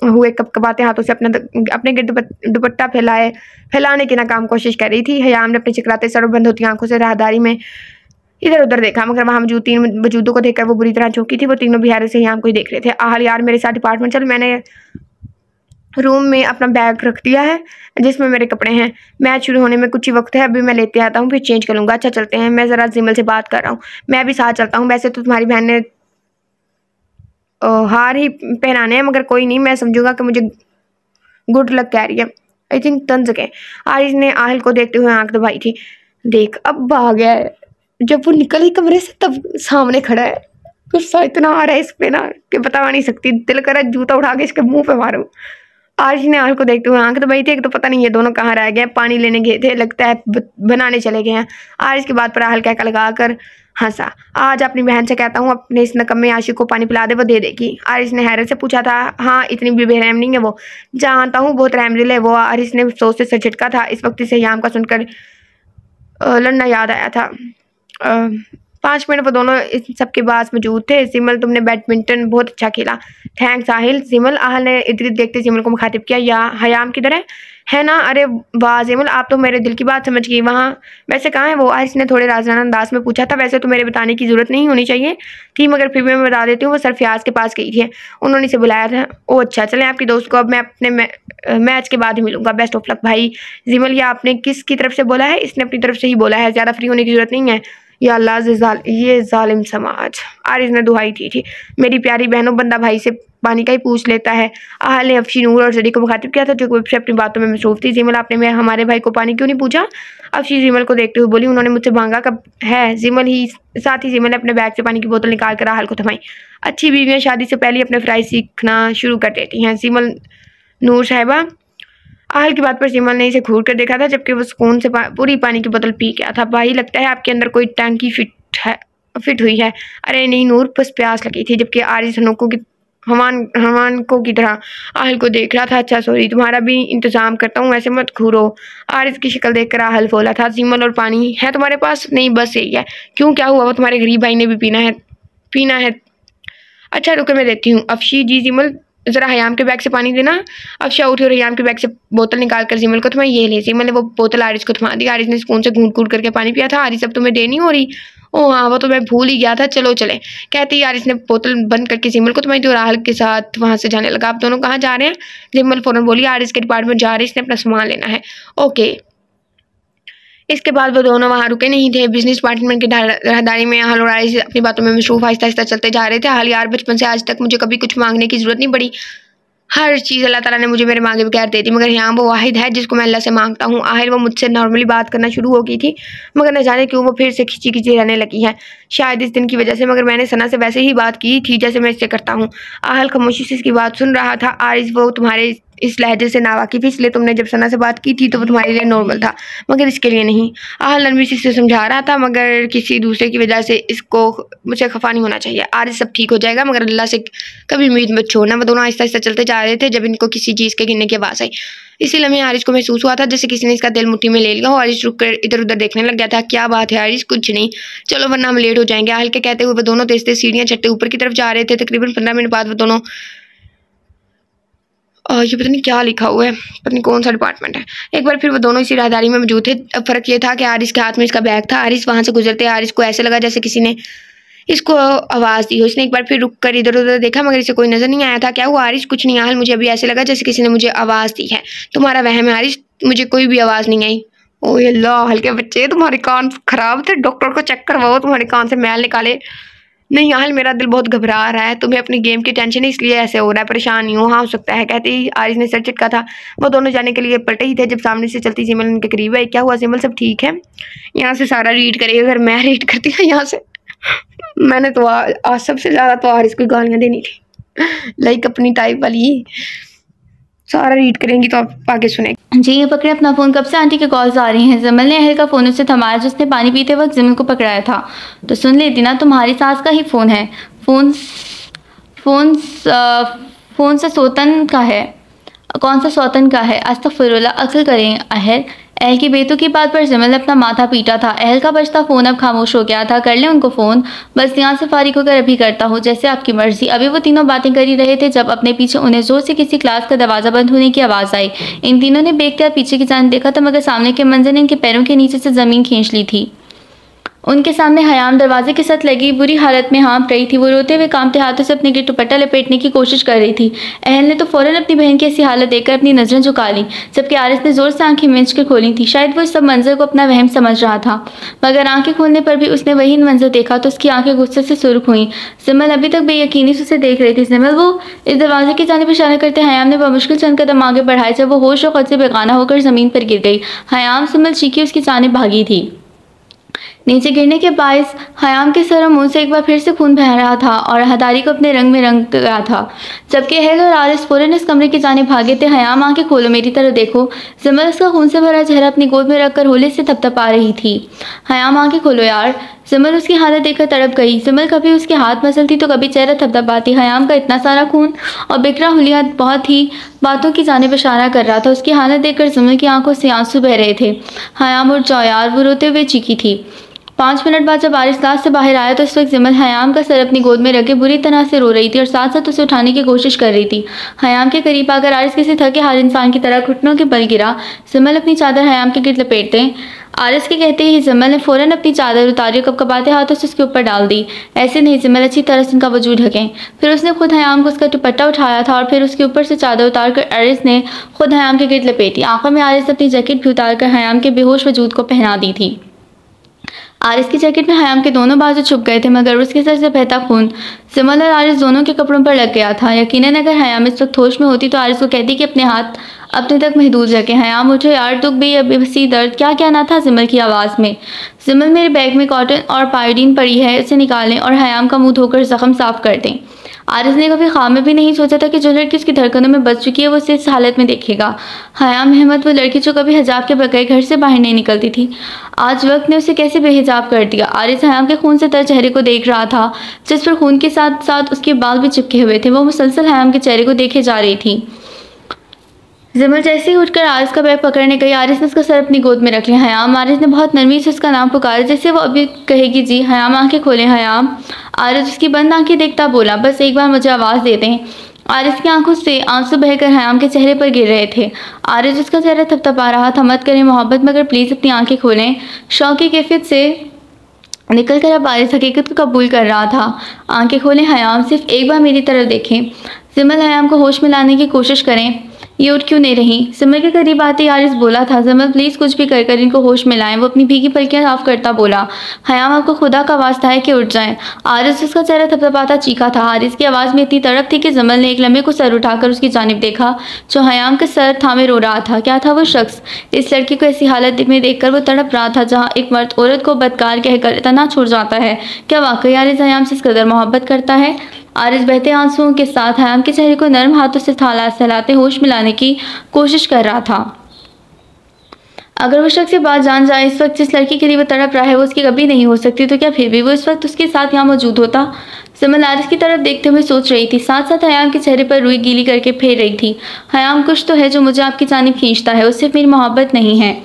हुए कपकपाते हाथों से अपने गिर्द दुपट्टा फैलाने की नाकाम कोशिश कर रही थी। हयाम ने अपने चिकराते सर और बंद होती आंखों से राहदारी में इधर उधर देखा मगर वहां मौजूद 3 वजूदों को देखकर वो बुरी तरह चौंकी थी। वो तीनों भी हैरत से हयाम को ही देख रहे थे। आहल यार, मेरे साथ डिपार्टमेंट चल, मैंने रूम में अपना बैग रख दिया है जिसमें मेरे कपड़े हैं। मैच शुरू होने में कुछ ही वक्त है, अभी मैं लेते आता हूँ फिर चेंज कर लूँगा। अच्छा चलते हैं, मैं ज़रा जिमल से बात कर रहा हूँ। मैं भी साथ चलता हूँ। वैसे तो तुम्हारी बहन ने हार ही पहनाने हैं मगर कोई नहीं, मैं समझूंगा कि मुझे गुड लक कह रही है। आई थिंक तंज के। आरिस ने आहल को देखते हुए आंख दबाई थी। देख अब भाग गया है। जब वो निकली कमरे से तब सामने खड़ा है। गुस्सा इतना आ रहा है इस पे ना कि बता नहीं सकती। दिल कर रहा है जूता उठा के इसके मुंह पे मारूं। आरिस ने आहल को देखते हुए आंख दबाई थी। एक तो पता नहीं ये दोनों कहाँ रह गए, पानी लेने गए थे, लगता है बनाने चले गए हैं। आरिस की बात पर आहल कहका लगाकर हंसा। आज अपनी बहन से कहता हूँ अपने इस नकम्मे आशिक को पानी पिला दे, वो दे देगी। आरिस ने हैरत से पूछा था। हाँ, इतनी भी बेरहम नहीं है वो, जानता हूँ बहुत रहमदिल है वो। आरिस ने अफसोस से सर झटका था। इस वक्त से हयाम का सुनकर लड़ना याद आया था। 5 मिनट वो दोनों इस सबके पास मौजूद थे। जिमल, तुमने बैडमिंटन बहुत अच्छा खेला। थैंक्स आहिल। जिमल, आहल ने इर्द गिर्द देखते जिमल को मुखातिब किया। या हयाम किधर है ना? अरे वाह जिमल, आप तो मेरे दिल की बात समझ गई। वहाँ वैसे कहाँ है वो? आरिस ने थोड़े राज़ाना अंदाज में पूछा था। वैसे तो मेरे बताने की ज़रूरत नहीं होनी चाहिए थी मगर फिर भी मैं बता देती हूँ, वो सर फयाज के पास गई थी, उन्होंने इसे बुलाया था। ओह अच्छा, चलें आपकी दोस्त को अब मैं अपने मैच के बाद ही मिलूंगा। बेस्ट ऑफ लक भाई। जिमल, या आपने किसकी तरफ से बोला है? इसने अपनी तरफ से ही बोला है, ज़्यादा फ्री होने की ज़रूरत नहीं है। या अल्लाह, ये जालिम समाज। आरिस ने दुहाई दी थी। मेरी प्यारी बहनों, बंदा भाई से पानी का ही पूछ लेता है। आहल ने अफशी, नूर और जड़ी को मुखातिब किया था जो कि अपनी बातों में मसरूफ थी। जिमल, आपने हमारे भाई को पानी क्यों नहीं पूछा? अफशी जिमल को देखते हुए बोली। उन्होंने मुझसे मांगा कब है। जिमल ही साथ ही जिमल ने अपने बैग से पानी की बोतल निकाल कर आहल को थमाई। अच्छी बीवियाँ शादी से पहले अपने फ्राइज सीखना शुरू कर देती हैं। जिमल, नूर साहिबा। आहल की बात पर जिमल ने इसे घूर कर देखा था जबकि वो सुकून से पूरी पानी की बोतल पी गया था। भाई, लगता है आपके अंदर कोई टंकी फिट हुई है। अरे नहीं नूर, बस प्यास लगी थी। जबकि आरिस हमानको की तरह आहल को देख रहा था। अच्छा सॉरी, तुम्हारा भी इंतजाम करता हूँ, ऐसे मत घूरो। आरिस की शक्ल देखकर आहल बोला था। जिमल, और पानी है तुम्हारे पास? नहीं, बस यही है। क्यों, क्या हुआ? वो तुम्हारे गरीब भाई ने भी पीना है। अच्छा रुको, मैं देती हूँ। अफशी जी, जिमल ज़रा हयाम के बैग से पानी देना। अफशा उठी और हयाम के बैग से बोतल निकाल कर जिमल को थमा। ये ले। जिमल ने वो बोतल आरिस को थमा दी। आरिस ने स्पून से घूंट घूंट करके पानी पिया था। आरिस, अब तुम्हें देनी हो रही? ओह हाँ, वो तो मैं भूल ही गया था, चलो चले। कहती ही आरिस ने बोतल बंद करके जिमल को थमाई थी और आहल के साथ वहाँ से जाने लगा। आप दोनों कहाँ जा रहे हैं? जिमल फौरन बोली। आरिस के डिपार्टमेंट जा रही, इसने अपना सामान लेना है। ओके। इसके बाद वो दोनों वहाँ रुके नहीं थे। बिजनेस डिपार्टमेंट की राहदारी में आहल और आरिस अपनी बातों में मशरूफ आहिस्ता आहिस्ता चलते जा रहे थे। आहल, यार बचपन से आज तक मुझे कभी कुछ मांगने की जरूरत नहीं पड़ी। हर चीज़ अल्लाह ताला ने मुझे मेरे मांगे बगैर दे दी, मगर यहाँ वो वाहिद है जिसको मैं अल्लाह से मांगता हूँ। आहल, वो मुझसे नॉर्मली बात करना शुरू हो गई थी मगर न जाने क्यों वो फिर से खिंची खिंची रहने लगी है, शायद इस दिन की वजह से। मगर मैंने सना से वैसे ही बात की थी जैसे मैं इससे करता हूँ। आहल खामोशी से इसकी बात सुन रहा था। आरिस, वो तुम्हारे इस लहजे से नावाकिफ़, इसलिए तुमने जब सना से बात की थी तो वो तुम्हारे लिए नॉर्मल था मगर इसके लिए नहीं। आहल नरमी से समझा रहा था मगर किसी दूसरे की वजह से इसको मुझसे खफा नहीं होना चाहिए। आरिस, सब ठीक हो जाएगा मगर अल्लाह से कभी उम्मीद मत छोड़ना। वो दोनों आहिस्ता आहिस्ता चलते जा रहे थे जब इनको किसी चीज़ के गिरने की आवाज़ आई। इसी लम्हे आरिस को महसूस हुआ था जैसे किसी ने इसका दिल मुट्ठी में ले लिया हो। आरिस रुक कर इधर उधर देखने लग गया था। क्या बात है आरिस? कुछ नहीं, चलो वरना हम लेट हो जाएंगे। आहल के कहते हुए वो दोनों तेज तेज सीढ़ियाँ चढ़ते ऊपर की तरफ जा रहे थे। तकरीबन 15 मिनट बाद वो दोनों ये पता नहीं क्या लिखा हुआ है, पता नहीं कौन सा डिपार्टमेंट है। एक बार फिर वो दोनों इसी राहदारी में मौजूद थे। फ़र्क ये था कि आरिस के हाथ में इसका बैग था। आरिस वहाँ से गुजरते आरिस को ऐसे लगा जैसे किसी ने इसको आवाज़ दी हो। इसने एक बार फिर रुक कर इधर उधर देखा मगर इसे कोई नज़र नहीं आया था। क्या हुआ आरिस? कुछ नहीं आहल, मुझे अभी ऐसे लगा जैसे किसी ने मुझे आवाज़ दी है। तुम्हारा वहम है आरिस, मुझे कोई भी आवाज़ नहीं आई। ओह अल्लाह, हल्के बच्चे, तुम्हारे कान ख़राब थे, डॉक्टर को चेक करवाओ, तुम्हारे कान से मैल निकाले। नहीं हाल मेरा दिल बहुत घबरा रहा है, तुम्हें अपनी गेम की टेंशन है इसलिए ऐसे हो रहा है, परेशान नहीं हूँ। हाँ हो सकता है, कहते ही आरिस ने सर चिटका था। वो दोनों जाने के लिए पलटे ही थे जब सामने से चलती सिमल उनके करीब आई। क्या हुआ सिमल, सब ठीक है? यहाँ से सारा रीड करेगा, अगर मैं रीड करती हूँ यहाँ से। मैंने तो आज सबसे ज़्यादा तो आरिस को गालियाँ देनी थी, लाइक अपनी टाइप वाली। सारा रीड करेंगी तो आप आगे सुने। जी ये पकड़े अपना फ़ोन, कब से आंटी के कॉल्स आ रही हैं। जमल ने अहल का फ़ोन उससे थमाया जिसने पानी पीते वक्त जमल को पकड़ाया था। तो सुन लेती ना, तुम्हारी सास का ही फ़ोन है। फ़ोन से सौतन का है। कौन सा सौतन का है? अस्तगफिरुल्लाह, अक्ल करें अहल। अहल की बेतु की बात पर जमल ने अपना माथा पीटा था। अहल का बजता फ़ोन अब खामोश हो गया था। कर ले उनको फ़ोन, बस यहाँ से फारिग होकर अभी करता हूँ, जैसे आपकी मर्ज़ी। अभी वो तीनों बातें कर ही रहे थे जब अपने पीछे उन्हें ज़ोर से किसी क्लास का दरवाज़ा बंद होने की आवाज़ आई। इन तीनों ने बेख्तियार पीछे की जान देखा था, मगर सामने के मंजर ने इनके पैरों के नीचे से ज़मीन खींच ली थी। उनके सामने हयाम दरवाजे के साथ लगी बुरी हालत में हाँप रही थी। वो रोते हुए कांपते हाथों से अपने गिर दुपट्टा लपेटने की कोशिश कर रही थी। अहल ने तो फौरन अपनी बहन की ऐसी हालत देखकर अपनी नज़रें झुका ली, जबकि आरिस ने ज़ोर से आंखें मींच कर खोली थी। शायद वो इस सब मंजर को अपना वहम समझ रहा था, मगर आंखें खोलने पर भी उसने वही मंजर देखा तो उसकी आंखें गुस्से से सुर्ख हुई। सिमल अभी तक बेयकीनी से उसे देख रही थी। सिमल, वो इस दरवाजे की जानिब इशारा करते हयाम ने बमुश्किल चंद कदम आगे बढ़ाए जब वो होश और ख़ुद से बेगाना होकर ज़मीन पर गिर गई। हयाम सिमल चीखी उसकी जानिब भागी थी। नीचे गिरने के बायस हयाम के सर और मुंह से एक बार फिर से खून बह रहा था और हदारी को अपने रंग में रंग गया था, जबकि अहल और आरिस फौरन इस कमरे की जानिब भागे थे। हयाम, आंखें खोलो, मेरी तरफ देखो। सिमल उसका खून से भरा चेहरा अपनी गोद में रखकर होले से थपथपा रही थी। हयाम, आंखें खोलो यार। सिमल उसकी हालत देखकर तड़प गई। सिमल कभी उसके हाथ मसलती तो कभी चेहरा थपथपाती। हयाम का इतना सारा खून और बिखरा हुलिया बहुत ही बातों की जानिब इशारा कर रहा था। उसकी हालत देखकर सिमल की आंखों से आंसू बह रहे थे। हयाम, उठ जाओ यार, वो रोते हुए चीखी थी। 5 मिनट बाद जब आरिस क्लास से बाहर आया तो इस वक्त सिमल हयाम का सर अपनी गोद में रखे बुरी तरह से रो रही थी और साथ साथ उसे उठाने की कोशिश कर रही थी। हयाम के करीब आकर आरिस किसी थके हार इंसान की तरह घुटनों के बल गिरा। सिमल अपनी चादर हयाम के गिर्द लपेटते आरिस के कहते ही सिमल ने फौरन अपनी चादर उतारी और कपकपाते हाथों से उसके ऊपर डाल दी। ऐसे नहीं, सिमल अच्छी तरह से उनका वजूद ढकें। फिर उसने खुद हयाम को उसका दुपट्टा उठाया था और फिर उसके ऊपर से चादर उतार कर आरिस ने खुद हयाम के गिर्द लपेटी। आंखों में आरिस अपनी जैकेट भी उतार कर हयाम के बेहोश वजूद को पहना दी थी। आरिस की जैकेट में हयाम के दोनों बाजू छुप गए थे, मगर उसके सर से बहता खून सिमल और आरिस दोनों के कपड़ों पर लग गया था। यकीनन अगर हयाम इस वक्त होश में होती तो आरिस को कहती कि अपने हाथ अपने तक महदूद रखें। हयाम, उठो यार, दुख बेबसी दर्द क्या क्या ना था सिमल की आवाज़ में। सिमल, मेरे बैग में कॉटन और पायोडीन पड़ी है, इसे निकालें और हयाम का मुंह धोकर जख्म साफ कर दें। आरिस ने कभी ख्वाब में भी नहीं सोचा था कि जो लड़की उसकी धड़कनों में बच चुकी है वो उसे इस हालत में देखेगा। हयाम अहमद, वो लड़की जो कभी हिजाब के बगैर घर से बाहर नहीं निकलती थी, आज वक्त ने उसे कैसे बेहिजाब कर दिया। आरिस हयाम के खून से तर चेहरे को देख रहा था, जिस पर खून के साथ साथ उसके बाल भी चिपके हुए थे। वो मुसलसल हयाम के चेहरे को देखे जा रही थी। सिमल जैसे ही उठकर आरिस का बैग पकड़ने गई, आरिस ने उसका सर अपनी गोद में रख लिया। हयाम, आरिस ने बहुत नरमी से उसका नाम पुकारा, जैसे वो अभी कहेगी जी। हयाम, आंखें खोले। हयाम, आरिस उसकी बंद आंखें देखता बोला, बस एक बार मुझे आवाज़ दे दें। आरिस की आंखों से आंसू बहकर हयाम के चेहरे पर गिर रहे थे। आरिस उसका चेहरा थपथपा रहा था, मत करें मोहब्बत, मगर प्लीज़ अपनी आंखें खोलें। शौक की कैफियत से निकल कर अब आरिस हकीकत को कबूल कर रहा था। आंखें खोलें हयाम, सिर्फ एक बार मेरी तरफ देखें। सिमल, हयाम को होश में लाने की कोशिश करें, ये उठ क्यों नहीं रही। सिमल के करीब आते ही आरिस बोला था, सिमल प्लीज़ कुछ भी कर इनको होश में लाएं। वो अपनी भीगी पलकियां साफ करता बोला, हयाम, आपको खुदा का वास्ता है कि उठ जाएं। आरिस उसका चेहरा थपथपाता चीखा था। आरिस की आवाज़ में इतनी तड़प थी कि सिमल ने एक लम्हे को सर उठाकर उसकी जानिब देखा, जो हयाम के सर थामे रो रहा था। क्या था वो शख्स? इस लड़की को ऐसी हालत में देखकर वो तड़प रहा था जहाँ एक मर्द औरत को बदकार कहकर इतना छोड़ जाता है। क्या वाकई आरिस हयाम से इस कदर मोहब्बत करता है? आरिस बहते आंसुओं के साथ हयाम के चेहरे को नरम हाथों से सहलाते होश में लाने की कोशिश कर रहा था। अगर वो शख्स ये बात जान जाए इस वक्त जिस लड़की के लिए वो तड़प रहा है वो उसकी कभी नहीं हो सकती, तो क्या फिर भी वो इस वक्त उसके साथ यहाँ मौजूद होता? सिमल आरिस की तरफ देखते हुए सोच रही थी, साथ साथ हयाम के चेहरे पर रुई गीली करके फेर रही थी। हयाम, कुछ तो है जो मुझे आपकी जानिब खींचता है, उससे मेरी मोहब्बत नहीं है।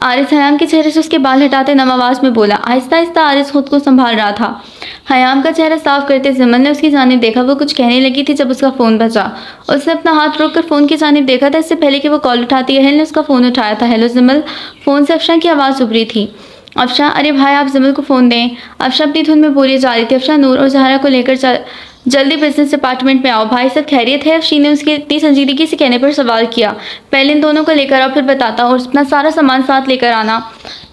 आरिस हयाम के चेहरे से उसके बाल हटाते नम आवाज़ में बोला। आहिस्ता आहिस्ता आरिस खुद को संभाल रहा था। हयाम का चेहरा साफ करते सिमल ने उसकी जानिब देखा। वो कुछ कहने लगी थी जब उसका फ़ोन बजा। उसने अपना हाथ रोककर फ़ोन की जानिब देखा था। इससे पहले कि वो कॉल उठाती अहल ने उसका फ़ोन उठाया था। हेलो सिमल। फ़ोन से अफशा की आवाज़ उभरी थी। अफशा, अरे भाई आप सिमल को फ़ोन दें। अफशा अपनी धुन में बोली जा रही थी। अफशा नूर और जहरा को लेकर जल्दी बिजनेस डिपार्टमेंट में आओ। भाई सब खैरियत है? अफशी ने उसके इतनी संजीदगी से कहने पर सवाल किया। पहले इन दोनों को लेकर आओ, फिर बताता हूँ, और अपना सारा सामान साथ लेकर आना।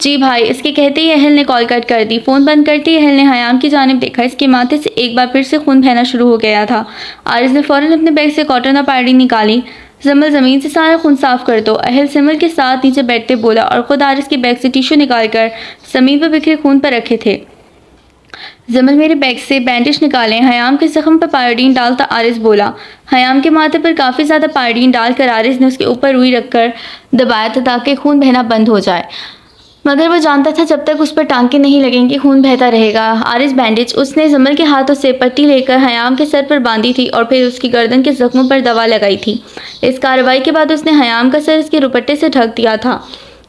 जी भाई। इसके कहते ही अहल ने कॉल कट कर दी। फ़ोन बंद करती अहल ने हयाम की जानिब देखा। इसके माथे से एक बार फिर से खून बहना शुरू हो गया था। आरिस ने फ़ौरन अपने बैग से कॉटन और पायडी निकाली। जमल ज़मीन से सारा खून साफ कर दो। अहल सिमल के साथ नीचे बैठते बोला और खुद आरिस के बैग से टिश्यू निकालकर ज़मीन पर बिखरे खून पर रखे थे। जमल मेरे बैग से बैंडेज निकालें। हयाम के जख्म पर पायोडीन डालता आरिस बोला। हयाम के माथे पर काफ़ी ज़्यादा पायोडीन डालकर आरिस ने उसके ऊपर रुई रखकर दबाया था ताकि खून बहना बंद हो जाए, मगर वो जानता था जब तक उस पर टांके नहीं लगेंगे खून बहता रहेगा। आरिस बैंडेज उसने जमल के हाथों से पट्टी लेकर हयाम के सर पर बांधी थी और फिर उसकी गर्दन के जख्मों पर दवा लगाई थी। इस कार्रवाई के बाद उसने हयाम का सर इसके दुपट्टे से ढक दिया था।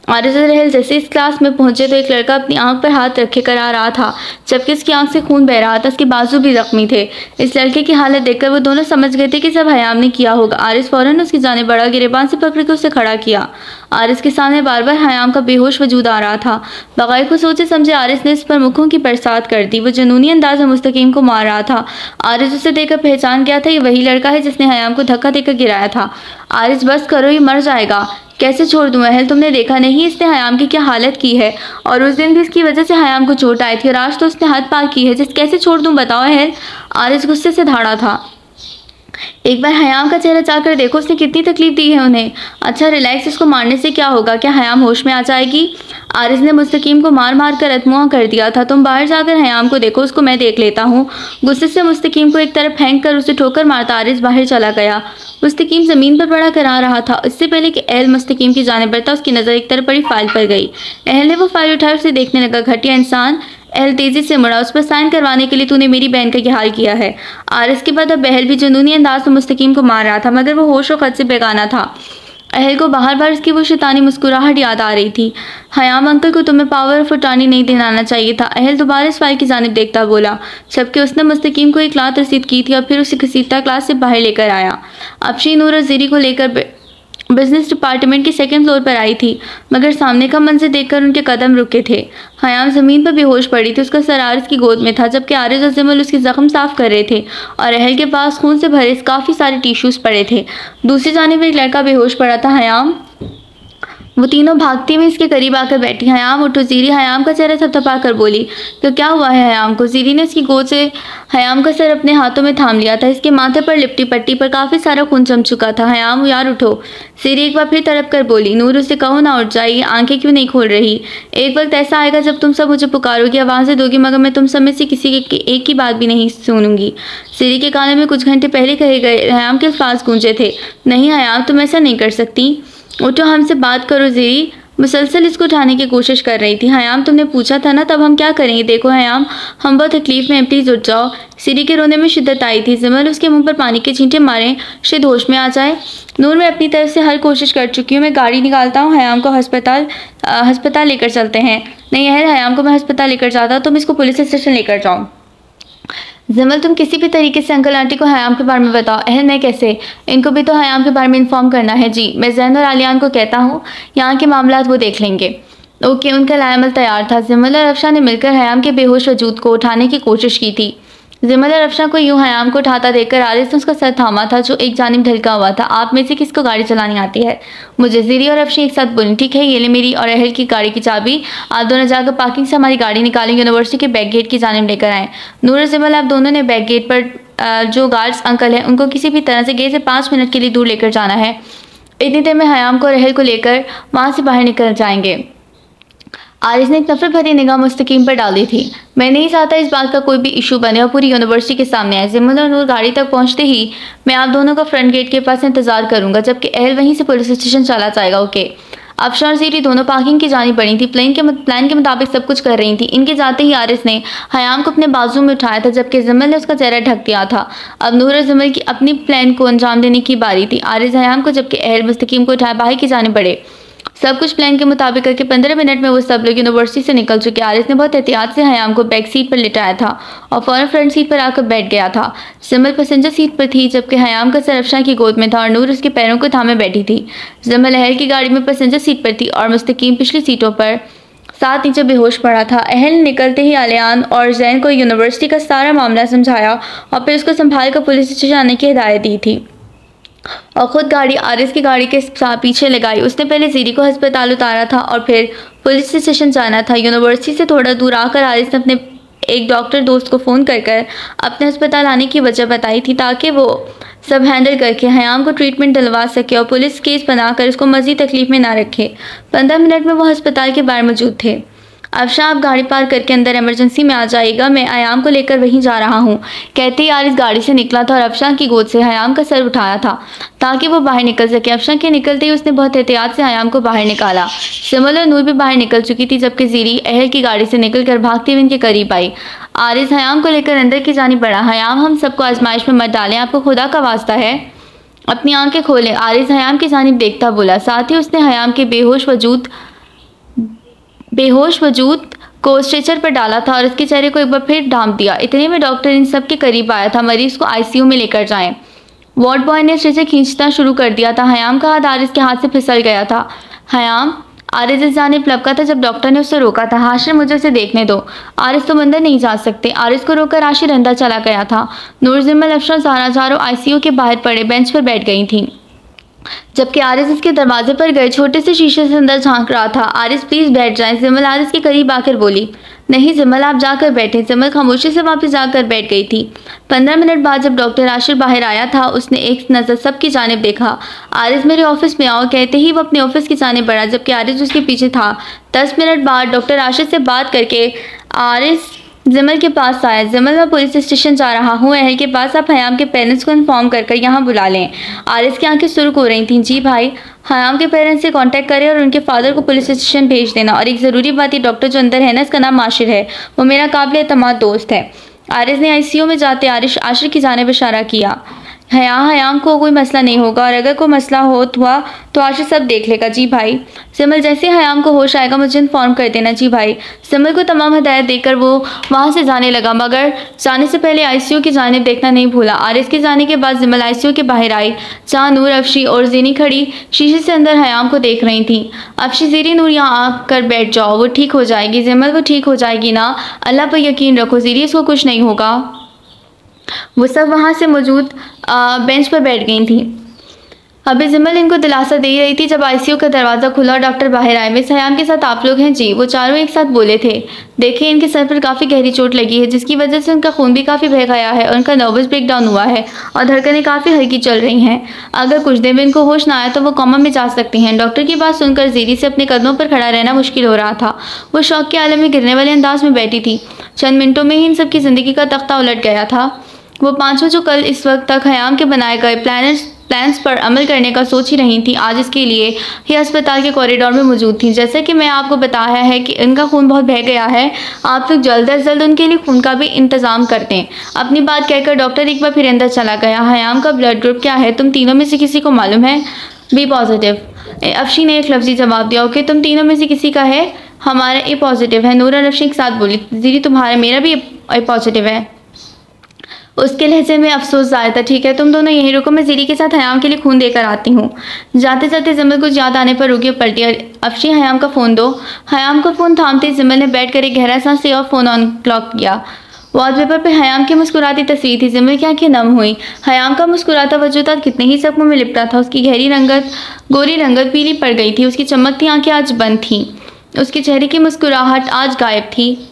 आरिस और अहल जैसे इस क्लास में पहुंचे तो एक लड़का अपनी आंख पर हाथ रखे कर आ रहा था, जबकि उसकी आंख से खून बह रहा था। उसके बाजू भी जख्मी थे। इस लड़के की हालत देखकर वो दोनों समझ गए थे कि सब हयाम ने किया होगा। आरिस फौरन उसकी जाने बढ़ा, गिरेबान से पकड़ कर उसे खड़ा किया। आरिस के सामने बार बार हयाम का बेहोश वजूद आ रहा था। बगैर कुछ सोचे समझे आरिस ने इस पर मुखों की बरसात कर दी। वो जुनूनी अंदाज में मुस्तकीम को मार रहा था। आरिस उसे देखकर पहचान गया था, ये वही लड़का है जिसने हयाम को धक्का देकर गिराया था। आरिस बस करो, ये मर जाएगा। कैसे छोड़ दूं अहल, तुमने देखा नहीं इसने हयाम की क्या हालत की है, और उस दिन भी इसकी वजह से हयाम को चोट आई थी और आज तो उसने हद पार की है। जिस कैसे छोड़ दूं बताओ अहल। आरिस गुस्से से धाड़ा था। एक बार हयाम का चेहरा चाहकर देखो, उसने कितनी तकलीफ दी है उन्हें। अच्छा रिलैक्स, इसको मारने से क्या होगा, क्या हयाम होश में आ जाएगी? आरिस ने मुस्तकीम को मार मार कर अधमुआ कर दिया था। तुम बाहर जाकर हयाम को देखो, उसको मैं देख लेता हूँ। गुस्से से मुस्तकीम को एक तरफ फेंक कर उसे ठोकर मारता आरिस बाहर चला गया। मुस्तकीम ज़मीन पर पड़ा करा रहा था। इससे पहले कि अहल मुस्तकीम की जानिब बढ़ता, उसकी नज़र एक तरफ पड़ी फाइल पर गई। अहल ने वो फाइल उठाकर उसे देखने लगा। घटिया इंसान। अहल तेजी से मुड़ा। उस पर साइन करवाने के लिए तूने मेरी बहन का यह हाल किया है। आरिस के बाद अब अहल भी जुनूनी अंदाज में मुस्तकीम को मार रहा था, मगर वो होश व खत से बेगाना था। अहल को बार बार उसकी वो शैतानी मुस्कुराहट याद आ रही थी। हयाम अंकल को तुम्हें पावर ऑफ अटॉर्नी नहीं दिलाना चाहिए था। अहल दोबारा इस फाइल की जानिब देखता बोला, जबकि उसने मुस्तकीम को एक लात रसीद की थी और फिर उसे घसीटता क्लास से बाहर लेकर आया। अफशी नूर और ज़ीरी को लेकर बिजनेस डिपार्टमेंट के सेकंड फ्लोर पर आई थी, मगर सामने का मंजर देखकर उनके कदम रुके थे। हयाम ज़मीन पर बेहोश पड़ी थी। उसका सर आरिस की गोद में था, जबकि आरिस और जमल उसके ज़ख्म साफ कर रहे थे और अहल के पास खून से भरे काफ़ी सारे टिश्यूज़ पड़े थे। दूसरी जानिब एक लड़का बेहोश पड़ा था। हयाम। वो तीनों भागती हुई इसके करीब आकर बैठी। हयाम उठो। ज़ीरी हयाम का चेहरा थपथपा कर बोली, तो क्या हुआ है हयाम को? ज़ीरी ने उसकी गोद से हयाम का सर अपने हाथों में थाम लिया था। इसके माथे पर लिपटी पट्टी पर काफ़ी सारा खून जम चुका था। हयाम यार उठो। ज़ीरी एक बार फिर तड़प कर बोली, नूर उसे कहो ना उठ जाइए, आंखें क्यों नहीं खोल रही? एक वक्त ऐसा आएगा जब तुम सब मुझे पुकारोगी, आवाज़ें दोगी, मगर मैं तुम सब में से किसी की एक की बात भी नहीं सुनूंगी। ज़ीरी के कानों में कुछ घंटे पहले कहे गए हयाम के अल्फाज गूंजे थे, नहीं हयाम तुम ऐसा नहीं कर सकती, उठो हमसे बात करो। ज़ीरी मुसलसल इसको उठाने की कोशिश कर रही थी। हयाम तुमने पूछा था ना, तब हम क्या करेंगे? देखो हयाम हम बहुत तकलीफ में हैं, प्लीज़ उठ जाओ। ज़ीरी के रोने में शिद्दत आई थी। जमल उसके मुंह पर पानी के छींटे मारें, शायद होश में आ जाए। नूर मैं अपनी तरफ से हर कोशिश कर चुकी हूँ, मैं गाड़ी निकालता हूँ, हयाम को हस्पताल लेकर चलते हैं। नहीं अहल, हयाम को मैं हस्पताल लेकर जाता हूँ, तुम इसको पुलिस स्टेशन लेकर जाओ। जमल तुम किसी भी तरीके से अंकल आंटी को हयाम के बारे में बताओ। अहल मैं कैसे? इनको भी तो हयाम के बारे में इन्फॉर्म करना है। जी मैं जैन और आलियान को कहता हूँ, यहाँ के मामलात वो देख लेंगे। ओके। उनका लायामल तैयार था। जमल और अफशा ने मिलकर हयाम के बेहोश वजूद को उठाने की कोशिश की थी। जमल और अफशा को यूं हयाम को उठाता देखकर आरिस ने उसका सर थामा था, जो एक जानिब ढलका हुआ था। आप में से किसको गाड़ी चलानी आती है? मुझे। ज़ीरी और अफशी एक साथ बोली, ठीक है ये ले मेरी और अहल की गाड़ी की चाबी, आप दोनों जाकर पार्किंग से हमारी गाड़ी निकालें, यूनिवर्सिटी के बैक गेट की जानिब लेकर आएँ। नूर और जमल आप दोनों ने बैक गेट पर जो गार्ड्स अंकल हैं उनको किसी भी तरह से गेट से 5 मिनट के लिए दूर लेकर जाना है। इतनी देर में हयाम को और अहल को लेकर वहाँ से बाहर निकल जाएंगे। आरिस ने एक नफरत भरी निगाह मुस्तकीम पर डाली थी। मैं नहीं चाहता इस बात का कोई भी इशू बने और पूरी यूनिवर्सिटी के सामने आए। जमल और नूर गाड़ी तक पहुंचते ही मैं आप दोनों का फ्रंट गेट के पास इंतजार करूंगा, जबकि अहल वहीं से पुलिस स्टेशन चला जाएगा। ओके। अफशा और ज़ीरी दोनों पार्किंग की जानी पड़ी थी। प्लान के मुताबिक सब कुछ कर रही थी। इनके जाते ही आरिस ने हयाम को अपने बाजू में उठाया था, जबकि जमल ने उसका चेहरा ढक दिया था। अब नूर और जमल की अपनी प्लान को अंजाम देने की बारी थी। आरिस हयाम को जबकि अहल मुस्तकीम को उठाए बाहर की जाने बढ़े। सब कुछ प्लान के मुताबिक करके 15 मिनट में वो सब लोग यूनिवर्सिटी से निकल चुके। आरिस ने बहुत एहतियात से हयाम को बैक सीट पर लिटाया था और फौरन फ्रंट सीट पर आकर बैठ गया था। जमल पैसेंजर सीट पर थी, जबकि हयाम का सर अफशा की गोद में था और नूर उसके पैरों को थामे बैठी थी। जमल अहल की गाड़ी में पैसेंजर सीट पर थी और मुस्तकीम पिछली सीटों पर साथ नीचे बेहोश पड़ा था। अहल ने निकलते ही आलियान और जैन को यूनिवर्सिटी का सारा मामला समझाया और फिर उसको संभाल कर पुलिस स्टेशन आने की हिदायत दी थी और ख़ुद गाड़ी आरिस की गाड़ी के पीछे लगाई। उसने पहले ज़ीरी को अस्पताल उतारा था और फिर पुलिस स्टेशन जाना था। यूनिवर्सिटी से थोड़ा दूर आकर आरिस ने अपने एक डॉक्टर दोस्त को फ़ोन कर अपने अस्पताल आने की वजह बताई थी ताकि वो सब हैंडल करके हयाम को ट्रीटमेंट दिलवा सके और पुलिस केस बनाकर उसको मज़ीद तकलीफ में ना रखे। 15 मिनट में वो अस्पताल के बाहर मौजूद थे। अफशा आप गाड़ी पार्क करके अंदर इमरजेंसी में आ जाएगा, मैं हयाम को लेकर वहीं जा रहा हूँ। कहते ही आरिस गाड़ी से निकला था और अफशा की गोद से हयाम का सर उठाया था ताकि वो बाहर निकल सके। अफशा के निकलते ही उसने बहुत एहतियात से हयाम को बाहर निकाला। सिमल और नूर भी बाहर निकल चुकी थी जबकि ज़ीरी अहल की गाड़ी से निकलकर भागती हुई इनके करीब आई। आरिस हयाम को लेकर अंदर की जानिब बढ़ा। हयाम, हम सबको आजमाइश में मत डालें, आपको खुदा का वास्ता है, अपनी आंखें खोलें। आरिस हयाम की जानिब देखता बोला। साथ ही उसने हयाम के बेहोश वजूद को स्ट्रेचर पर डाला था और उसके चेहरे को एक बार फिर ढांप दिया। इतने में डॉक्टर इन सब के करीब आया था। मरीज को आईसीयू में लेकर जाएं। वार्ड बॉय ने स्ट्रेचर खींचना शुरू कर दिया था। हयाम का हाथ आरिस के हाथ से फिसल गया था। हयाम, आरिस इस जानिब लपका था जब डॉक्टर ने उसे रोका था। हाशिर, मुझे उसे देखने दो, आरिस तुम अंदर नहीं जा सकते। आरिस को रोककर आशिर अंदर चला गया था। नूर, जिम्मल, अफशा, ज़ारा चारों आईसीयू के बाहर पड़े बेंच पर बैठ गई थीं जबकि आरिस इसके दरवाजे पर गए छोटे से शीशे से अंदर झांक रहा था। आरिस, प्लीज़ बैठ जाएं। जिम्मल आरिस के करीब आकर बोली। नहीं जिम्मल, आप जाकर बैठे। जिम्मल खामोशी से वापस जाकर बैठ गई थी। 15 मिनट बाद जब डॉक्टर आशिर बाहर आया था उसने एक नज़र सबकी जानिब देखा। आरिस, मेरे ऑफिस में आओ, कहते ही वो अपने ऑफिस की जानिब बढ़ा जबकि आरिस उसके पीछे था। 10 मिनट बाद डॉक्टर आशिर से बात करके आरिस जिमल के पास आया। जिमल, मैं पुलिस स्टेशन जा रहा हूँ, अहल के पास। आप हयाम के पेरेंट्स को इन्फॉर्म कर यहाँ बुला लें। आरिस की आंखें सुर्ख हो रही थीं। जी भाई, हयाम के पेरेंट्स से कांटेक्ट करें और उनके फादर को पुलिस स्टेशन भेज देना। और एक ज़रूरी बात, ये डॉक्टर जो अंदर है ना, इसका नाम आशिर है, वो मेरा काबिल एतमाद दोस्त है। आरिस ने आईसीयू में जाते आशिर की जानिब इशारा किया। हयाम को कोई मसला नहीं होगा और अगर कोई मसला हुआ तो आशिर सब देख लेगा। जी भाई। सिमल, जैसे हयाम को होश आएगा मुझे इन्फॉर्म कर देना। जी भाई। सिमल को तमाम हिदायत देकर वो वहाँ से जाने लगा मगर जाने से पहले आईसीयू की जानिब देखना नहीं भूला। आरिस के जाने के बाद जिमल आईसीयू के बाहर आई जहाँ नूर, अफशी और ज़ीनी खड़ी शीशे से अंदर हयाम को देख रही थी। अफशी, ज़ीरी, नूर यहाँ आकर बैठ जाओ, वो ठीक हो जाएगी। जिमल, वो ठीक हो जाएगी ना, अल्लाह पर यकीन रखो। ज़ीरी, इसको कुछ नहीं होगा। वो सब वहाँ से मौजूद बेंच पर बैठ गई थी। अभी जिमल इनको दिलासा दे रही थी जब आईसीयू का दरवाज़ा खुला और डॉक्टर बाहर आए। मिस हयाम के साथ आप लोग हैं? जी। वो चारों एक साथ बोले थे। देखिए, इनके सर पर काफ़ी गहरी चोट लगी है जिसकी वजह से उनका खून भी काफ़ी बह गया है और उनका नर्वस ब्रेकडाउन हुआ है और धड़कनें काफ़ी हल्की चल रही हैं। अगर कुछ देर में इनको होश ना आया तो वो कोमा में जा सकती हैं। डॉक्टर की बात सुनकर ज़ीरी से अपने कदमों पर खड़ा रहना मुश्किल हो रहा था। वो शौक के आलम में गिरने वाले अंदाज में बैठी थी। चंद मिनटों में ही इन सबकी ज़िंदगी का तख्ता उलट गया था। वो पांचों जो कल इस वक्त तक हयाम के बनाए गए प्लान्स पर अमल करने का सोच ही रही थी, आज इसके लिए ही अस्पताल के कॉरिडोर में मौजूद थी। जैसे कि मैं आपको बताया है कि इनका खून बहुत बह गया है, आप लोग जल्द अज जल्द उनके लिए खून का भी इंतज़ाम करते हैं। अपनी बात कहकर डॉक्टर एक बार फिर अंदर चला गया। हयाम का ब्लड ग्रुप क्या है, तुम तीनों में से किसी को मालूम है? B positive. अफशी ने एक लफ्ज़ी जवाब दिया। ओके, तुम तीनों में से किसी का है? हमारा ए पॉजिटिव है। नूर और अफशी एक साथ बोली। दीदी, तुम्हारा? मेरा भी ए पॉजिटिव है। उसके लहजे में अफसोस ज़ाहिर था। ठीक है, तुम दोनों यहीं रुको, मैं ज़ीरी के साथ हयाम के लिए खून देकर आती हूँ। जाते जाते जिमल कुछ याद आने पर रुकी और पलटी। अफशी, हयाम का फ़ोन दो। हयाम का फ़ोन थामते जिमल ने बैठ कर एक गहरा सांस लिया और फ़ोन ऑन क्लॉक किया। वॉलपेपर पर हयाम की मुस्कुराती तस्वीर थी। जिमल की आंखें नम हुई। हयाम का मुस्कुराता वजूद कितने ही जख्मों में लिपटा था। उसकी गोरी रंगत पीली पड़ गई थी। उसकी चमकती आंखें आज बंद थीं। उसके चेहरे की मुस्कुराहट आज गायब थी।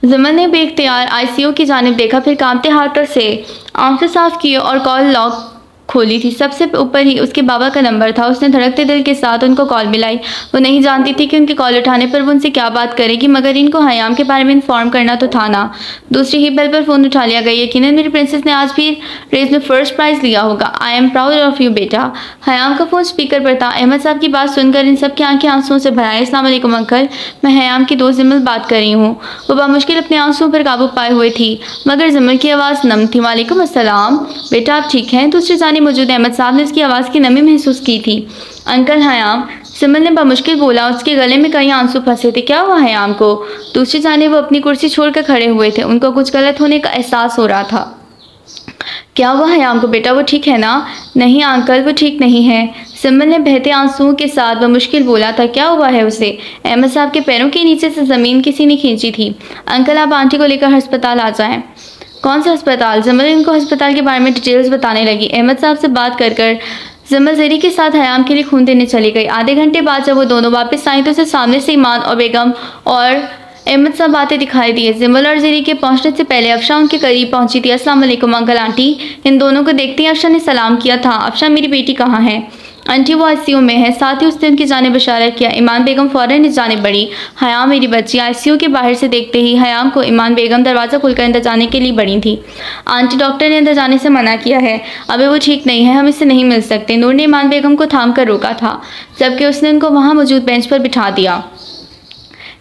जिमल ने बेख्तियार आईसीयू की जानिब देखा, फिर कांपते हाथों से आंखें साफ की और कॉल लॉग खोली थी। सबसे ऊपर ही उसके बाबा का नंबर था। उसने धड़कते दिल के साथ उनको कॉल मिलाई। वो नहीं जानती थी कि उनकी कॉल उठाने पर वो उनसे क्या बात करेगी, मगर इनको हयाम के बारे में इन्फॉर्म करना तो था ना। दूसरी ही बेल पर फ़ोन उठा लिया गया। यकीनन मेरी प्रिंसेस ने आज भी रेस में फर्स्ट प्राइज़ लिया होगा। I am proud of you बेटा। हयाम का फ़ोन स्पीकर पर था। अहमद साहब की बात सुनकर इन सब की आंखें आंसुओं से भर आई। अस्सलाम वालेकुम अंकल, मैं हयाम की दोस्त जिमल बात कर रही हूँ। वो बामुश्किल अपने आंसुओं पर काबू पाए हुए थी मगर जिमल की आवाज़ नम थी। वालेकुम अस्सलाम बेटा, आप ठीक हैं? दूसरी जानिब मौजूद अहमद साहब ने उसकी आवाज़ की नमी महसूस की थी। अंकल हयाम, सिमल ने बामुश्किल बोला। उसके गले में कई आंसू फंसे थे। क्या हुआ हयाम को? दूसरी जानिब वो अपनी कुर्सी छोड़कर खड़े हुए थे। उनको कुछ गलत होने का एहसास हो रहा था। क्या हुआ हयाम को बेटा, वो ठीक है ना? नहीं अंकल, वो ठीक नहीं है। सिमल ने बहते आंसुओं के साथ बमुश्किल बोला था। क्या हुआ है उसे? अहमद साहब के पैरों के नीचे से ज़मीन किसी ने खींची थी। अंकल आप आंटी को लेकर अस्पताल आ जाएं। कौन सा अस्पताल? जमल इनको अस्पताल के बारे में डिटेल्स बताने लगी। अहमद साहब से बात कर जमल जरी के साथ हयाम के लिए खून देने चली गई। आधे घंटे बाद जब वो दोनों वापस आई तो उसे सामने से ईमान और बेगम और अहमद साहब आते दिखाई दिए। जमल और जरी के पहुंचने से पहले अफशा उनके करीब पहुंची थी। अस्सलाम वालेकुम अंकल आंटी। इन दोनों को देखते ही अफशा ने सलाम किया था। अफशा मेरी बेटी कहाँ है? आंटी वो आईसीयू में है। साथ ही उसने उनकी जानिब इशारा किया। ईमान बेगम फौरन इस जानिब बढ़ी। हयाम मेरी बच्ची। आईसीयू के बाहर से देखते ही हयाम को ईमान बेगम दरवाज़ा खुलकर अंदर जाने के लिए बढ़ी थी। आंटी डॉक्टर ने अंदर जाने से मना किया है, अभी वो ठीक नहीं है, हम इससे नहीं मिल सकते। नूर ने ईमान बेगम को थाम कर रोका था जबकि उसने उनको वहाँ मौजूद बेंच पर बिठा दिया।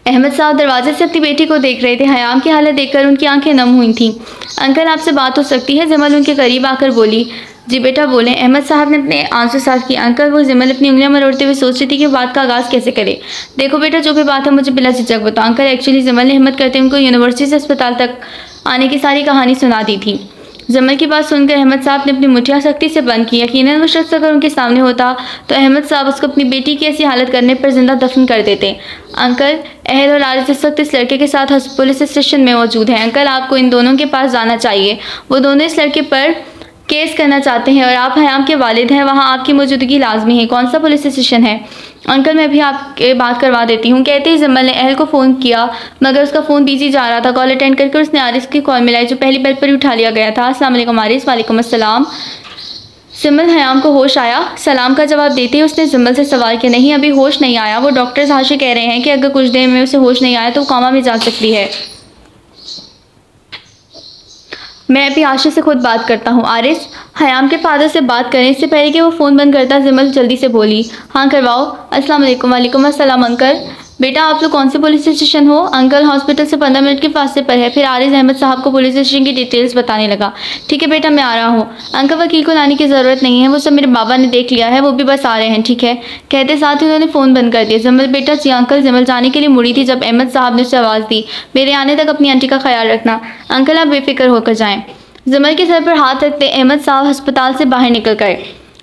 अहमद साहब दरवाजे से अपनी बेटी को देख रहे थे। हयाम की हालत देखकर उनकी आंखें नम हुई थीं। अंकल आपसे बात हो सकती है? जमल उनके करीब आकर बोली। जी बेटा बोलें। अहमद साहब ने अपने आंसू साफ किए। अंकल वो जमल अपनी उंगलियां मरोड़ते हुए सोच रही थी कि बात का आगाज़ कैसे करे। देखो बेटा जो भी बात है मुझे बिला झिझक बताओ। अंकल एक्चुअली जमल ने हिम्मत करते उनको यूनिवर्सिटी से अस्पताल तक आने की सारी कहानी सुना दी थी। जमल की बात सुनकर अहमद साहब ने अपनी मुठियाँ सख्ती से बंद की। यकीनन वो शख्स अगर उनके सामने होता तो अहमद साहब उसको अपनी बेटी की ऐसी हालत करने पर जिंदा दफन कर देते। अंकल अहल और आरिस इस वक्त इस लड़के के साथ पुलिस स्टेशन में मौजूद हैं। अंकल आपको इन दोनों के पास जाना चाहिए। वो दोनों इस लड़के पर केस करना चाहते हैं और आप हयाम के वालिद हैं, वहाँ आपकी मौजूदगी लाजमी है। कौन सा पुलिस स्टेशन है? अंकल मैं भी आपके बात करवा देती हूँ। कहते ही जमल ने अहल को फ़ोन किया मगर उसका फ़ोन बिजी जा रहा था। कॉल अटेंड करके उसने आरिस की कॉल मिलाई जो पहली बेल पर ही उठा लिया गया था। अस्सलाम वालेकुम आरिस। वालेकुम अस्सलाम। जमल हयाम को होश आया? सलाम का जवाब देते ही उसने जमल से सवाल किया। नहीं अभी होश नहीं आया। वो डॉक्टर्स हाशे कह रहे हैं कि अगर कुछ देर में उसे होश नहीं आया तो वो कोमा में जा सकती है। मैं अभी आशा से खुद बात करता हूँ। आरिस हयाम के फादर से बात करें इससे पहले कि वो फ़ोन बंद करता जमल जल्दी से बोली। हाँ करवाओ। अस्सलाम वालेकुम। वालेकुम अस्सलाम। अंकल बेटा आप लोग कौन से पुलिस स्टेशन हो? अंकल हॉस्पिटल से 15 मिनट के फासले पर है। फिर आरिस अहमद साहब को पुलिस स्टेशन की डिटेल्स बताने लगा। ठीक है बेटा मैं आ रहा हूँ। अंकल वकील को लाने की ज़रूरत नहीं है, वो सब मेरे बाबा ने देख लिया है, वो भी बस आ रहे हैं। ठीक है कहते साथ ही उन्होंने फ़ोन बंद कर दिया। जमल बेटा जी अंकल। जमल जाने के लिए मुड़ी थी जब अहमद साहब ने उसे आवाज़ दी। मेरे आने तक अपनी आंटी का ख्याल रखना। अंकल आप बेफिक्र होकर जाएँ। जमल के सर पर हाथ रखते अहमद साहब अस्पताल से बाहर निकल गए।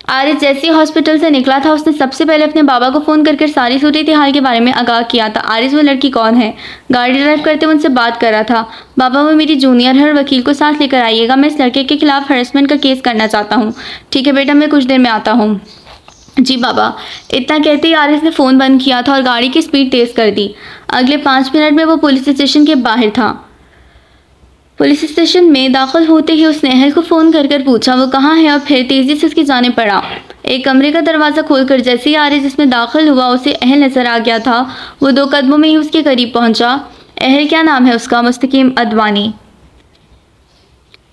आरिस जैसे ही हॉस्पिटल से निकला था उसने सबसे पहले अपने बाबा को फ़ोन करके सारी सूरत हाल के बारे में आगाह किया था। आरिस वो लड़की कौन है? गाड़ी ड्राइव करते हुए उनसे बात कर रहा था। बाबा वो मेरी जूनियर है और वकील को साथ लेकर आइएगा, मैं इस लड़के के खिलाफ हरेसमेंट का केस करना चाहता हूँ। ठीक है बेटा मैं कुछ देर में आता हूँ। जी बाबा। इतना कहते ही आरिस ने फ़ोन बंद किया था और गाड़ी की स्पीड तेज़ कर दी। अगले 5 मिनट में वो पुलिस स्टेशन के बाहर था। पुलिस स्टेशन में दाखिल होते ही उसने अहल को फ़ोन कर पूछा वो कहाँ है और फिर तेज़ी से उसकी जाने पड़ा। एक कमरे का दरवाज़ा खोलकर जैसे ही आरिस जिसमें दाखिल हुआ उसे अहल नज़र आ गया था। वो 2 कदमों में ही उसके करीब पहुंचा। अहल क्या नाम है उसका? मुस्तकीम अदवानी।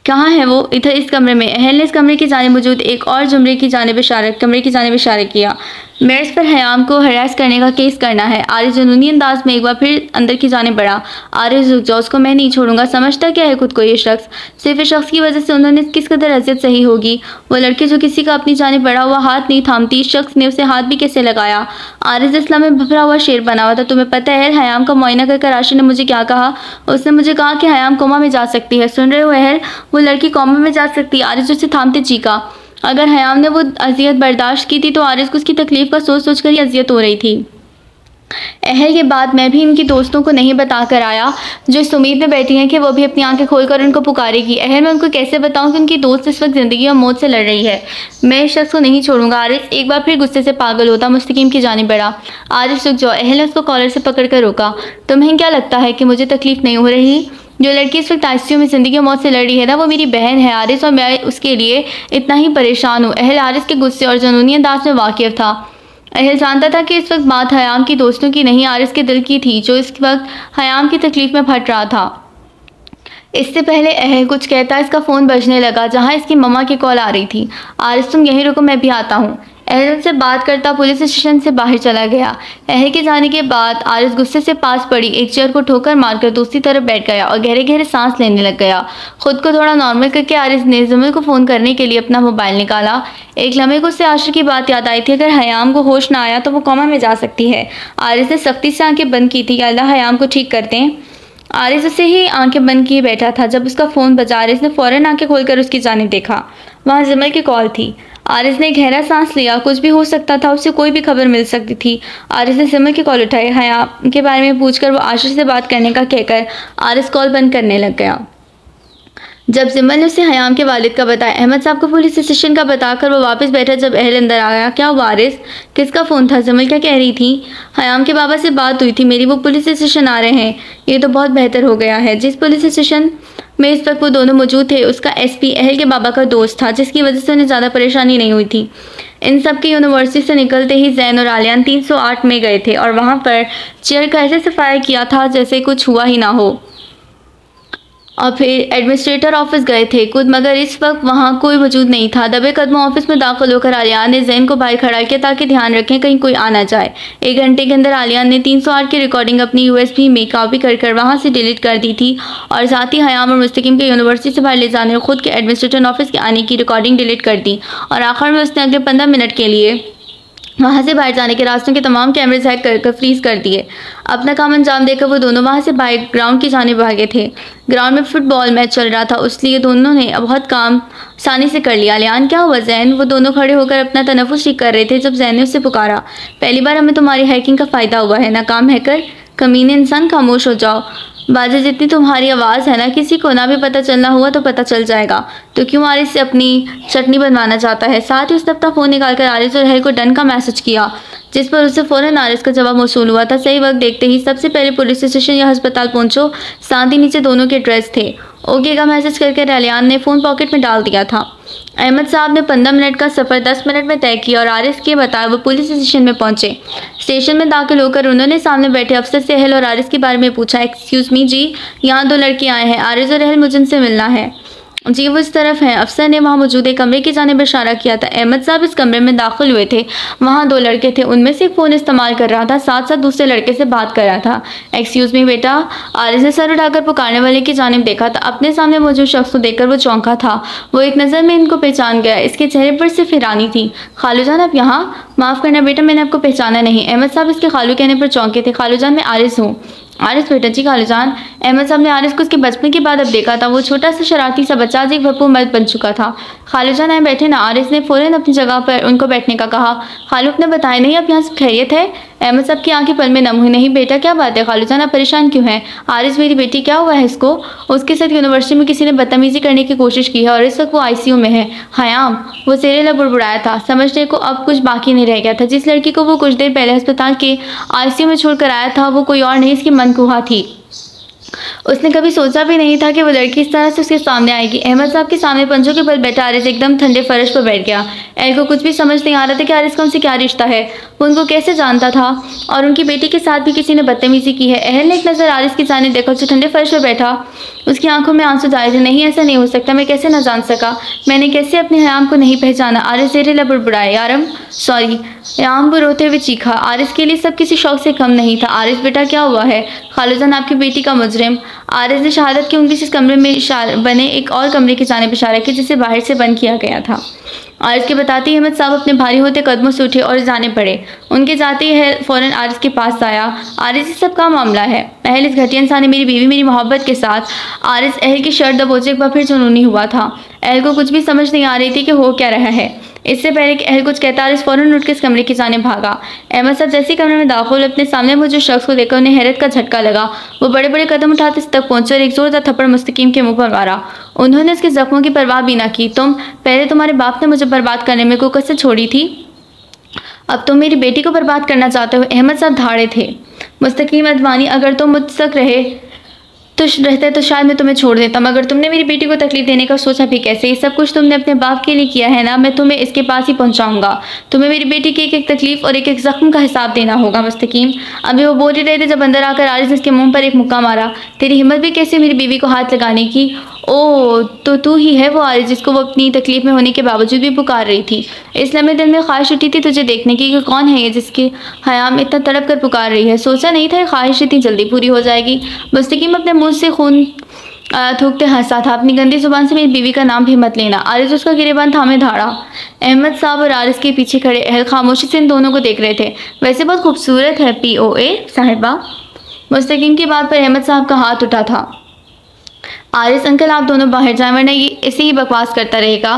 कहाँ है वो? इधर इस कमरे में। अहल ने इस कमरे की जानिब मौजूद एक और कमरे की जानिब इशारा किया। मेर्स पर हयाम को हरास करने का केस करना है। आरिस जुनूनी अंदाज में एक बार फिर अंदर की जाने बढ़ा। आरिस रुक जाओ, उसको मैं नहीं छोड़ूंगा। समझता क्या है खुद को ये शख्स? सिर्फ इस शख्स की वजह से उन्होंने किस कदर अजियत सही होगी। वो लड़की जो किसी का अपनी जाने बढ़ा हुआ हाथ नहीं थामती, इस शख्स ने उसे हाथ भी कैसे लगाया? आरिस इस्लाम में भरा हुआ शेर बना हुआ था। तुम्हें पता है हयाम का मुआयना कर आशी ने मुझे क्या कहा? उसने मुझे कहा कि हयाम कोमा में जा सकती है। सुन रहे हो अहल? वो लड़की कोमा में जा सकती है। आरिस उसे थामते चीखा। अगर हयाम ने वो अजियत बर्दाश्त की थी तो आरिस को उसकी तकलीफ़ का सोच सोच कर ही अजियत हो रही थी। अहल के बाद मैं भी इनकी दोस्तों को नहीं बता कर आया जो इस उम्मीद में बैठी हैं कि वो भी अपनी आंखें खोलकर उनको पुकारेगी। अहल मैं उनको कैसे बताऊं कि उनकी दोस्त इस वक्त ज़िंदगी और मौत से लड़ रही है। मैं इस शख्स को नहीं छोड़ूंगा। आरिस एक बार फिर गुस्से से पागल होता मुस्तकीम की जानिब बढ़ा। आरिस रुक जाओ। अहल ने उसको कॉलर से पकड़ कर रोका। तुम्हें क्या लगता है कि मुझे तकलीफ़ नहीं हो रही? जो लड़की इस वक्त आईसीयू में ज़िंदगी और मौत से लड़ रही है ना, वो मेरी बहन है आरिस, और मैं उसके लिए इतना ही परेशान हूँ। अहल आरिस के गुस्से और जुनूनी अंदाज में वाकिफ था। अहल जानता था कि इस वक्त बात हयाम की दोस्तों की नहीं आरिस के दिल की थी जो इस वक्त हयाम की तकलीफ़ में फट रहा था। इससे पहले अहल कुछ कहता इसका फ़ोन बजने लगा जहाँ इसकी मम्मा की कॉल आ रही थी। आरिस तुम यहीं रुको, मैं भी आता हूँ। अहल से बात करता पुलिस स्टेशन से बाहर चला गया। अहल के जाने के बाद आरिस गुस्से से पास पड़ी एक चेयर को ठोकर मारकर दूसरी तरफ बैठ गया और गहरे गहरे सांस लेने लग गया। खुद को थोड़ा नॉर्मल करके आरिस ने जमल को फ़ोन करने के लिए अपना मोबाइल निकाला। एक लम्हे को उससे आशिर की बात याद आई थी, अगर हयाम को होश ना आया तो वो कोमा में जा सकती है। आरिस ने सख्ती से आंखें बंद की थी कि अल्लाह हयाम को ठीक करते हैं। आरिस उसे ही आंखें बंद किए बैठा था जब उसका फ़ोन बजा। आरिस ने फ़ौरन आंखें खोलकर उसकी जानिब देखा। वहाँ जमल की कॉल थी। आरिस ने गहरा सांस लिया। कुछ भी हो सकता था, उससे कोई भी खबर मिल सकती थी। आरिस ने जमल की कॉल उठाई। हयाम के बारे में पूछकर वो आशीष से बात करने का कहकर आरिस कॉल बंद करने लग गया। जब जिमल ने उसे हयाम के वालिद का बताया, अहमद साहब को पुलिस स्टेशन का बताकर वो वापस बैठा। जब अहल अंदर आया, क्या हुआ आरिस? किसका फ़ोन था? जिमल क्या कह रही थी? हयाम के बाबा से बात हुई थी मेरी, वो पुलिस स्टेशन आ रहे हैं। ये तो बहुत बेहतर हो गया है। जिस पुलिस स्टेशन में इस वक्त वो दोनों मौजूद थे, उसका एसपी अहल के बाबा का दोस्त था, जिसकी वजह से उन्हें ज़्यादा परेशानी नहीं हुई थी। इन सब के यूनिवर्सिटी से निकलते ही जैन और आलियान 308 में गए थे और वहाँ पर चेयर का ऐसे सफाया किया था जैसे कुछ हुआ ही ना हो, और फिर एडमिनिस्ट्रेटर ऑफिस गए थे खुद, मगर इस वक्त वहाँ कोई मौजूद नहीं था। दबे कदमों ऑफिस में दाखिल होकर आलियान ने जैन को बाहर खड़ा किया ताकि ध्यान रखें कहीं कोई आ ना जाए। 1 घंटे के अंदर आलियान ने 308 की रिकॉर्डिंग अपनी USB में कॉपी कर वहाँ से डिलीट कर दी थी और साथ ही हयाम और मुस्तकीम के यूनिवर्सिटी से बाहर ले जाने और खुद के एडमिनिस्ट्रेटर ऑफिस के आने की रिकॉर्डिंग डिलीट कर दी। और आखिर में उसने अगले 15 मिनट के लिए वहाँ से बाहर जाने के रास्तों के तमाम कैमरेज हैक कर फ्रीज कर दिए। अपना काम अंजाम देकर वो दोनों वहाँ से बाहर ग्राउंड की जाने भागे थे। ग्राउंड में फुटबॉल मैच चल रहा था, इसलिए दोनों ने बहुत काम आसानी से कर लिया। लियान क्या हुआ जैन? वो दोनों खड़े होकर अपना तनफ्फुस ठीक कर रहे थे जब जैन ने उससे पुकारा, पहली बार हमें तुम्हारी हैकिंग का फ़ायदा हुआ है। नाकाम हैकर, कमीने इंसान, खामोश हो जाओ। बाजा जितनी तुम्हारी आवाज़ है ना, किसी को ना भी पता चलना हुआ तो पता चल जाएगा। तो क्यों आरिस से अपनी चटनी बनवाना चाहता है? साथ ही उसने अपना फ़ोन निकालकर आरिस और अहल को डन का मैसेज किया, जिस पर उससे फ़ौरन आरिस का जवाब मौसूल हुआ था। सही वक्त देखते ही सबसे पहले पुलिस स्टेशन या अस्पताल पहुंचो। साथ ही नीचे दोनों के एड्रेस थे। ओके का मैसेज करके रलियान ने फ़ोन पॉकेट में डाल दिया था। अहमद साहब ने 15 मिनट का सफ़र 10 मिनट में तय किया और आरिस के बताए वो पुलिस स्टेशन में पहुंचे। स्टेशन में दाखिल होकर उन्होंने सामने बैठे अफसर से अहल और आरिस के बारे में पूछा। एक्सक्यूज़ मी जी, यहाँ 2 लड़के आए हैं, आरिस और अहल, मुझे उनसे मिलना है। जी वो इस तरफ हैं। अफसर ने वहाँ मौजूद एक कमरे की जानिब इशारा किया था। अहमद साहब इस कमरे में दाखिल हुए थे। वहाँ 2 लड़के थे, उनमें से एक फ़ोन इस्तेमाल कर रहा था, साथ साथ दूसरे लड़के से बात कर रहा था। एक्सक्यूज़ मी बेटा, आरिस ने सर उठाकर पुकारने वाले की जानिब देखा था। अपने सामने मौजूद शख्स को देखकर वो चौंका था। वो एक नज़र में इनको पहचान गया। इसके चेहरे पर सिर्फ हैरानी थी। खालू जान आप यहाँ? माफ़ करना बेटा, मैंने आपको पहचाना नहीं। अहमद साहब इसके खालू कहने पर चौंके थे। खालू जान मैं आरिस हूँ। आरिस बेटा? जी खालूजान। अहमद साहब ने आरिस को उसके बचपन के बाद अब देखा था। वो छोटा सा शरारती सा बच्चा आज एक भरपूर मर्द बन चुका था। खालूजान आए बैठे ना। आरिस ने फ़ौरन अपनी जगह पर उनको बैठने का कहा। खालू ने बताया नहीं, अब यहाँ सब खैरियत है? अहमद साहब की आंखें पल में नम हुई। नहीं बेटा, क्या बात है खालूजान, आप परेशान क्यों हैं? आरिस मेरी बेटी, क्या हुआ है इसको? उसके साथ यूनिवर्सिटी में किसी ने बदतमीज़ी करने की कोशिश की है और इस वक्त वो ICU में है। हयाम? वो सेरे लब बुड़बुड़ाया था। समझने को अब कुछ बाकी नहीं रह गया था। जिस लड़की को वो कुछ देर पहले अस्पताल के ICU में छोड़कर आया था वो कोई और नहीं, इसकी मनकूहा थी। उसने कभी सोचा भी नहीं था कि वो लड़की इस तरह से उसके सामने आएगी। अहमद साहब के सामने पंजों के बल बैठा आरिस एकदम ठंडे फर्श पर बैठ गया। एल को कुछ भी समझ नहीं आ रहा था कि आरिस का उनसे क्या रिश्ता है, वो उनको कैसे जानता था और उनकी बेटी के साथ भी किसी ने बदतमीजी की है। अहल ने एक नज़र आरिस की जानिब देखा, जो ठंडे फर्श पर बैठा। उसकी आंखों में आंसू जा रहे थे। नहीं, ऐसा नहीं हो सकता, मैं कैसे ना जान सका, मैंने कैसे अपने हयाम को नहीं पहचाना। आरिस जेरे लब बुड़बुड़ाए। यारम सॉरी। हयाम वो रोते हुए चीखा। आरिस के लिए सब किसी शौक से कम नहीं था। आरिस बेटा क्या हुआ है? खालूजान आपकी बेटी का मुजरिम। आरिस ने शहादत की उंगली से इस कमरे में बने एक और कमरे की जानिब इशारा किया जिसे बाहर से बंद किया गया था। आरिस के बताते ही अहमद साहब अपने भारी होते कदमों से उठे और जाने पड़े। उनके जाते ही अहल फ़ौरन आरिस के पास आया। आरिस ये सब का मामला है? अहल इस घटिया इंसान ने मेरी बीवी मेरी मोहब्बत के साथ। आरिस अहल की शर्ट दबोचे एक बार फिर जुनूनी हुआ था। अहल को कुछ भी समझ नहीं आ रही थी कि हो क्या रहा है। इससे पहले कि अहल कुछ कहता आरिस फ़ौरन उठ के इस कमरे की जानिब भागा। अहमद साहब जैसे कमरे में दाखिल अपने सामने मौजूद शख्स को देखकर उन्हें हैरत का झटका लगा। वो बड़े बड़े कदम उठाते तक पहुंचे और एक जोरदार थप्पड़ मुस्तकीम के मुंह पर मारा। उन्होंने उसके जख्मों की परवाह भी ना की। पहले तुम्हारे बाप ने मुझे बर्बाद करने में कोई कसर छोड़ी थी, अब तुम मेरी बेटी को बर्बाद करना चाहते हो। अहमद साहब धाड़े थे। मुस्तकीम अदवानी, अगर तुम मुझ तक रहते तो शायद मैं तुम्हें छोड़ देता, मगर तुमने मेरी बेटी को तकलीफ देने का सोचा भी कैसे? ये सब कुछ तुमने अपने बाप के लिए किया है ना। मैं तुम्हें इसके पास ही पहुंचाऊंगा। तुम्हें मेरी बेटी की एक एक तकलीफ और एक एक जख्म का हिसाब देना होगा। मुस्तकीम अभी वो बोल ही रहे थे जब अंदर आकर आरिस ने उसके मुंह पर एक मुक्का मारा। तेरी हिम्मत भी कैसे मेरी बीवी को हाथ लगाने की? ओ तो तू ही है वो आरिस जिसको वो अपनी तकलीफ में होने के बावजूद भी पुकार रही थी। इस लम्हे दिल में ख्वाहिश उठी थी तुझे देखने की कि कौन है ये जिसके हयाम इतना तड़प कर पुकार रही है। सोचा नहीं था ये ख्वाहिश इतनी जल्दी पूरी हो जाएगी। मुस्तकीम अपने मुंह से खून थूकते हंसा था। अपनी गंदी जुबान से मेरी बीवी का नाम भी मत लेना। आरिस उसका गिरेबान थामे धाड़ा। अहमद साहब और आरिस के पीछे खड़े अहल खामोशी से इन दोनों को देख रहे थे। वैसे बहुत खूबसूरत है POA साहिबा। मुस्तकीम की बात पर अहमद साहब का हाथ उठा था। आरिस अंकल, आप दोनों बाहर जाएं वरना ये ऐसे ही बकवास करता रहेगा।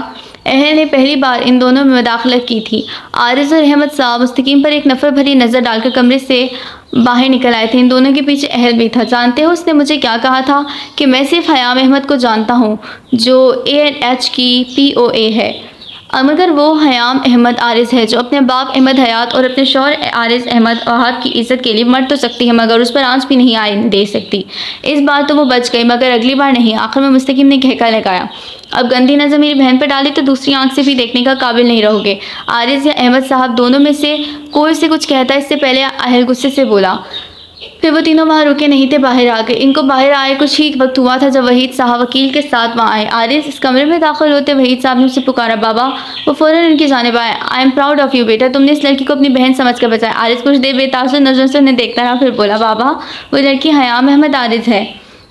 अहल ने पहली बार इन दोनों में मुदाखलत की थी। आरिस और अहमद साहब मुस्तकीम पर एक नफरत भरी नज़र डालकर कमरे से बाहर निकल आए थे। इन दोनों के पीछे अहल भी था। जानते हो उसने मुझे क्या कहा था कि मैं सिर्फ हयाम अहमद को जानता हूँ जो ANH की POA है, मगर वो हयाम अहमद आरिस है जो अपने बाप अहमद हयात और अपने शौहर आरिस अहमद वहाब की इज़्ज़त के लिए मर तो सकती है मगर उस पर आंच भी नहीं आने दे सकती। इस बार तो वो बच गई मगर अगली बार नहीं। आखिर में मुस्तकीम ने कहका लगाया, अब गंदी नज़र मेरी बहन पर डाली तो दूसरी आंख से भी देखने का काबिल नहीं रहोगे। आरिस या अहमद साहब दोनों में से कोई से कुछ कहता इससे पहले अहल गुस्से से बोला। फिर वो तीनों वहाँ रुके नहीं थे, बाहर आ गए। इनको बाहर आए कुछ ही वक्त हुआ था जब वहीद साहब वकील के साथ वहाँ आए। आरिस इस कमरे में दाखिल होते वहीद साहब ने उसे पुकारा, बाबा। वो फ़ौरन उनकी जानिब आए। I am proud of you बेटा, तुमने इस लड़की को अपनी बहन समझ कर बचाया। आरिस कुछ देर बेतासुर नज़रों से उन्हें देखता रहा, फिर बोला, बाबा वो लड़की हयाम अहमद आरिस है।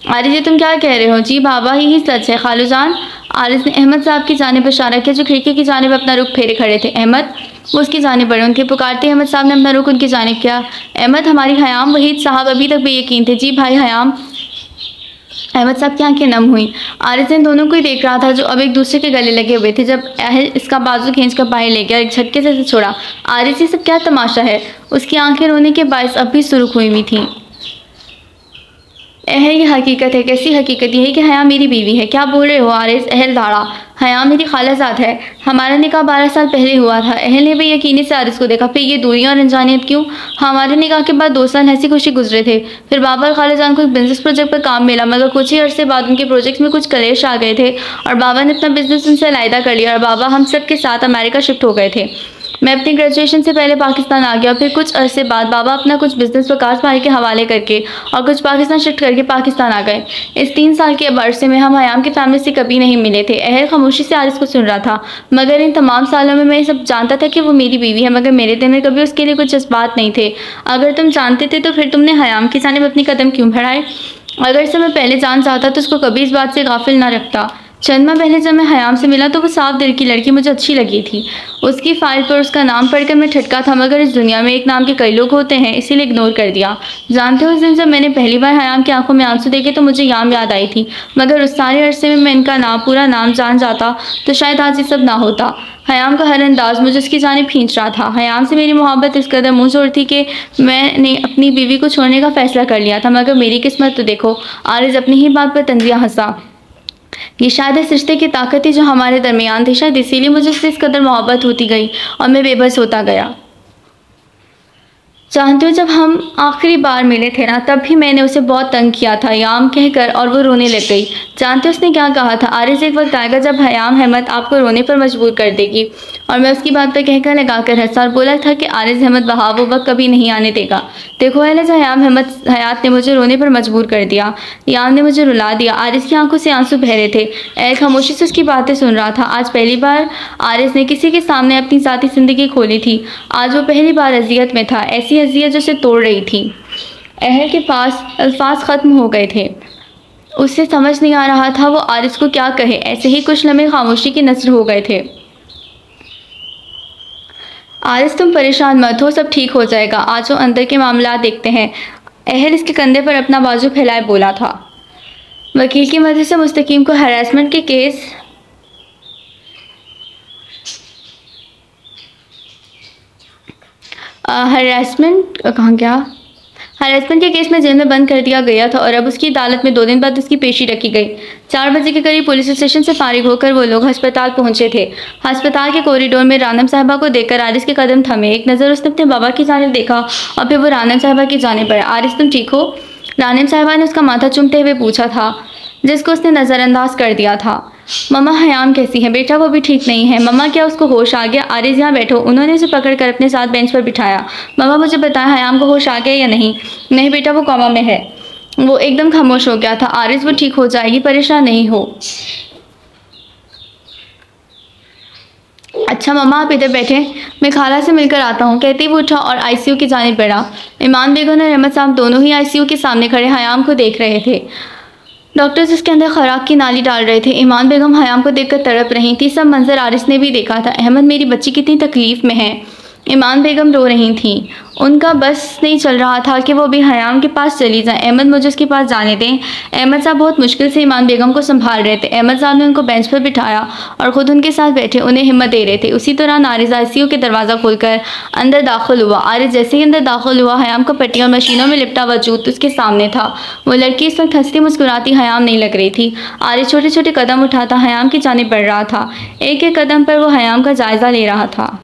आरिस, ये तुम क्या कह रहे हो? जी बाबा, यही सच है खालूजान। आरिस ने अहमद साहब की जानिब इशारा किया जो खिड़की की जानिब अपना रुख फेरे खड़े थे। अहमद, वो उसकी जानिब बढ़े। उनके पुकारते अहमद साहब ने अपना रुख उनकी जानिब किया। अहमद, हमारी हयाम। वहीद साहब अभी तक बेयकीन थे। जी भाई हयाम। अहमद साहब की आंखें नम हुई। आरिस इन दोनों को ही देख रहा था जो अब एक दूसरे के गले लगे हुए थे। जब अहल इसका बाजू खींच कर बाहर ले गया, एक झटके से छोड़ा। आरिस, ये सब क्या तमाशा है? उसकी आंखें रोने के बायस अब भी सुर्ख हुई हुई थीं। अहल, ये हकीकत है। कैसी हकीकत? यही कि हयाम मेरी बीवी है। क्या बोल रहे हो आरिस? अहल दाड़ा। हयाम मेरी खालाजाद है। हमारा निकाह 12 साल पहले हुआ था। अहल ने भी यकीनी से आरिस को देखा। फिर ये दूरियां और अनजानियत क्यों? हमारे निकाह के बाद 2 साल हंसी खुशी गुजरे थे। फिर बाबा और खालाजान को एक बिजनेस प्रोजेक्ट पर काम मिला मगर कुछ ही अरसे बाद उनके प्रोजेक्ट्स में कुछ कलेश आ गए थे और बाबा ने अपना बिजनेस उनसे अलहदा कर लिया और बाबा हम सब के साथ अमेरिका शिफ्ट हो गए थे। मैं अपनी ग्रेजुएशन से पहले पाकिस्तान आ गया। फिर कुछ अरसे बाद बाबा अपना कुछ बिजनेस वकास भाई के हवाले करके और कुछ पाकिस्तान शिफ्ट करके पाकिस्तान आ गए। इस 3 साल के अरसे में हम हयाम की फैमिली से कभी नहीं मिले थे। अहल खामोशी से आरिस को सुन रहा था। मगर इन तमाम सालों में मैं सब जानता था कि वो मेरी बीवी है मगर मेरे दिल में कभी उसके लिए कुछ जज्बात नहीं थे। अगर तुम जानते थे तो फिर तुमने हयाम की जानिब अपनी कदम क्यों बढ़ाए? अगर से मैं पहले जान चाहता तो उसको कभी इस बात से गाफिल ना रखता। चंद माह पहले जब मैं हयाम से मिला तो वो साफ दिल की लड़की मुझे अच्छी लगी थी। उसकी फाइल पर उसका नाम पढ़कर मैं ठटका था मगर इस दुनिया में एक नाम के कई लोग होते हैं, इसीलिए इग्नोर कर दिया। जानते हो, उस दिन जब मैंने पहली बार हयाम की आंखों में आंसू देखे तो मुझे याम याद आई थी मगर उस सारे अरसे में मैं इनका पूरा नाम जान जाता तो शायद आज ये सब ना होता। हयाम का हर अंदाज मुझे उसकी जानिब खींच रहा था। हयाम से मेरी मोहब्बत इस कदर मुँह जोड़ थी कि मैंने अपनी बीवी को छोड़ने का फैसला कर लिया था मगर मेरी किस्मत तो देखो। आरिस अपनी ही बात पर तंजिया हंसा। ये शायद इस रिश्ते की ताकत थी जो हमारे दरमियान थी, शायद इसीलिए मुझे उससे इस कदर मोहब्बत होती गई और मैं बेबस होता गया। जानते हो, जब हम आखिरी बार मिले थे ना तब भी मैंने उसे बहुत तंग किया था याम कहकर और वो रोने लग गई। जानते हो उसने क्या कहा था? आरिस, एक वक्त आएगा जब हयाम अहमद आपको रोने पर मजबूर कर देगी। और मैं उसकी बात पर कहकर लगाकर हंसा और बोला था कि आरिस अहमद वहाब वो वक्त कभी नहीं आने देगा। देखो अहल, हयाम अहमद हयात ने मुझे रोने पर मजबूर कर दिया। याम ने मुझे रुला दिया। आरिस की आंखों से आंसू बह रहे थे। अहल खामोशी से उसकी बातें सुन रहा था। आज पहली बार आरिस ने किसी के सामने अपनी ज़ाती ज़िंदगी खोली थी। आज वो पहली बार अजियत में था, ऐसी अजियत जो उसे तोड़ रही थी। अहल के पास अल्फाज ख़त्म हो गए थे। उससे समझ नहीं आ रहा था वो आरिस को क्या कहे। ऐसे ही कुछ लम्हे खामोशी के नज़र हो गए थे। आरिस, तुम परेशान मत हो, सब ठीक हो जाएगा। आज वो अंदर के मामला देखते हैं। अहल इसके कंधे पर अपना बाजू फैलाए बोला था। वकील की मदद से मुस्तकीम को हरासमेंट के केस हरासमेंट के केस में जेल में बंद कर दिया गया था और अब उसकी अदालत में 2 दिन बाद उसकी पेशी रखी गई। 4 बजे के करीब पुलिस स्टेशन से फारिग होकर वो लोग अस्पताल पहुंचे थे। अस्पताल के कॉरिडोर में रानम साहिबा को देखकर आरिस के कदम थमे। एक नज़र उसने अपने बाबा की जानिब देखा और फिर वो रानम साहिबा की जानिब बढ़ा। आरिस, तुम ठीक हो? रानम साहिबा ने उसका माथा चूमते हुए पूछा था जिसको उसने नज़रअंदाज कर दिया था। मम्मा, हयाम कैसी है? बेटा, वो भी ठीक नहीं है। मम्मा, क्या उसको होश आ गया? आरिस, यहाँ बैठो। उन्होंने उसे पकड़कर अपने साथ बेंच पर बिठाया। मम्मा, मुझे बताया हयाम को होश आ गया या नहीं? नहीं बेटा, वो कोमा में है। वो एकदम खामोश हो गया था। आरिस, वो ठीक हो जाएगी, परेशान नहीं हो। अच्छा मम्मा, आप इधर बैठे, मैं खाला से मिलकर आता हूँ, कहते ही वो उठा और आईसीयू की जानिब बढ़ा। ईमान बेगम और अहमद साहब दोनों ही आईसीयू के सामने खड़े हयाम को देख रहे थे। डॉक्टर्स उसके अंदर खराक की नाली डाल रहे थे। ईमान बेगम हयाम को देखकर तड़प रही थी। सब मंजर आरिस ने भी देखा था। अहमद, मेरी बच्ची कितनी तकलीफ़ में है। ईमान बेगम रो रही थीं। उनका बस नहीं चल रहा था कि वो भी हयाम के पास चली जाएं। अहमद, मुझे उसके पास जाने दें। अहमद साहब बहुत मुश्किल से ईमान बेगम को संभाल रहे थे। अहमद साहब ने उनको बेंच पर बिठाया और ख़ुद उनके साथ बैठे उन्हें हिम्मत दे रहे थे। उसी दौरान आरिज़ ICU के दरवाज़ा खोलकर अंदर दाखिल हुआ। आरिज़ जैसे ही अंदर दाखिल हुआ, हयाम का पट्टी और मशीनों में लिपटा वजूद उसके सामने था। वो लड़की इस वक्त हंसती मुस्कुराती हयाम नहीं लग रही थी। आरिज़ छोटे छोटे कदम उठाता हयाम की जानिब बढ़ रहा था। एक एक कदम पर वो हयाम का जायज़ा ले रहा था।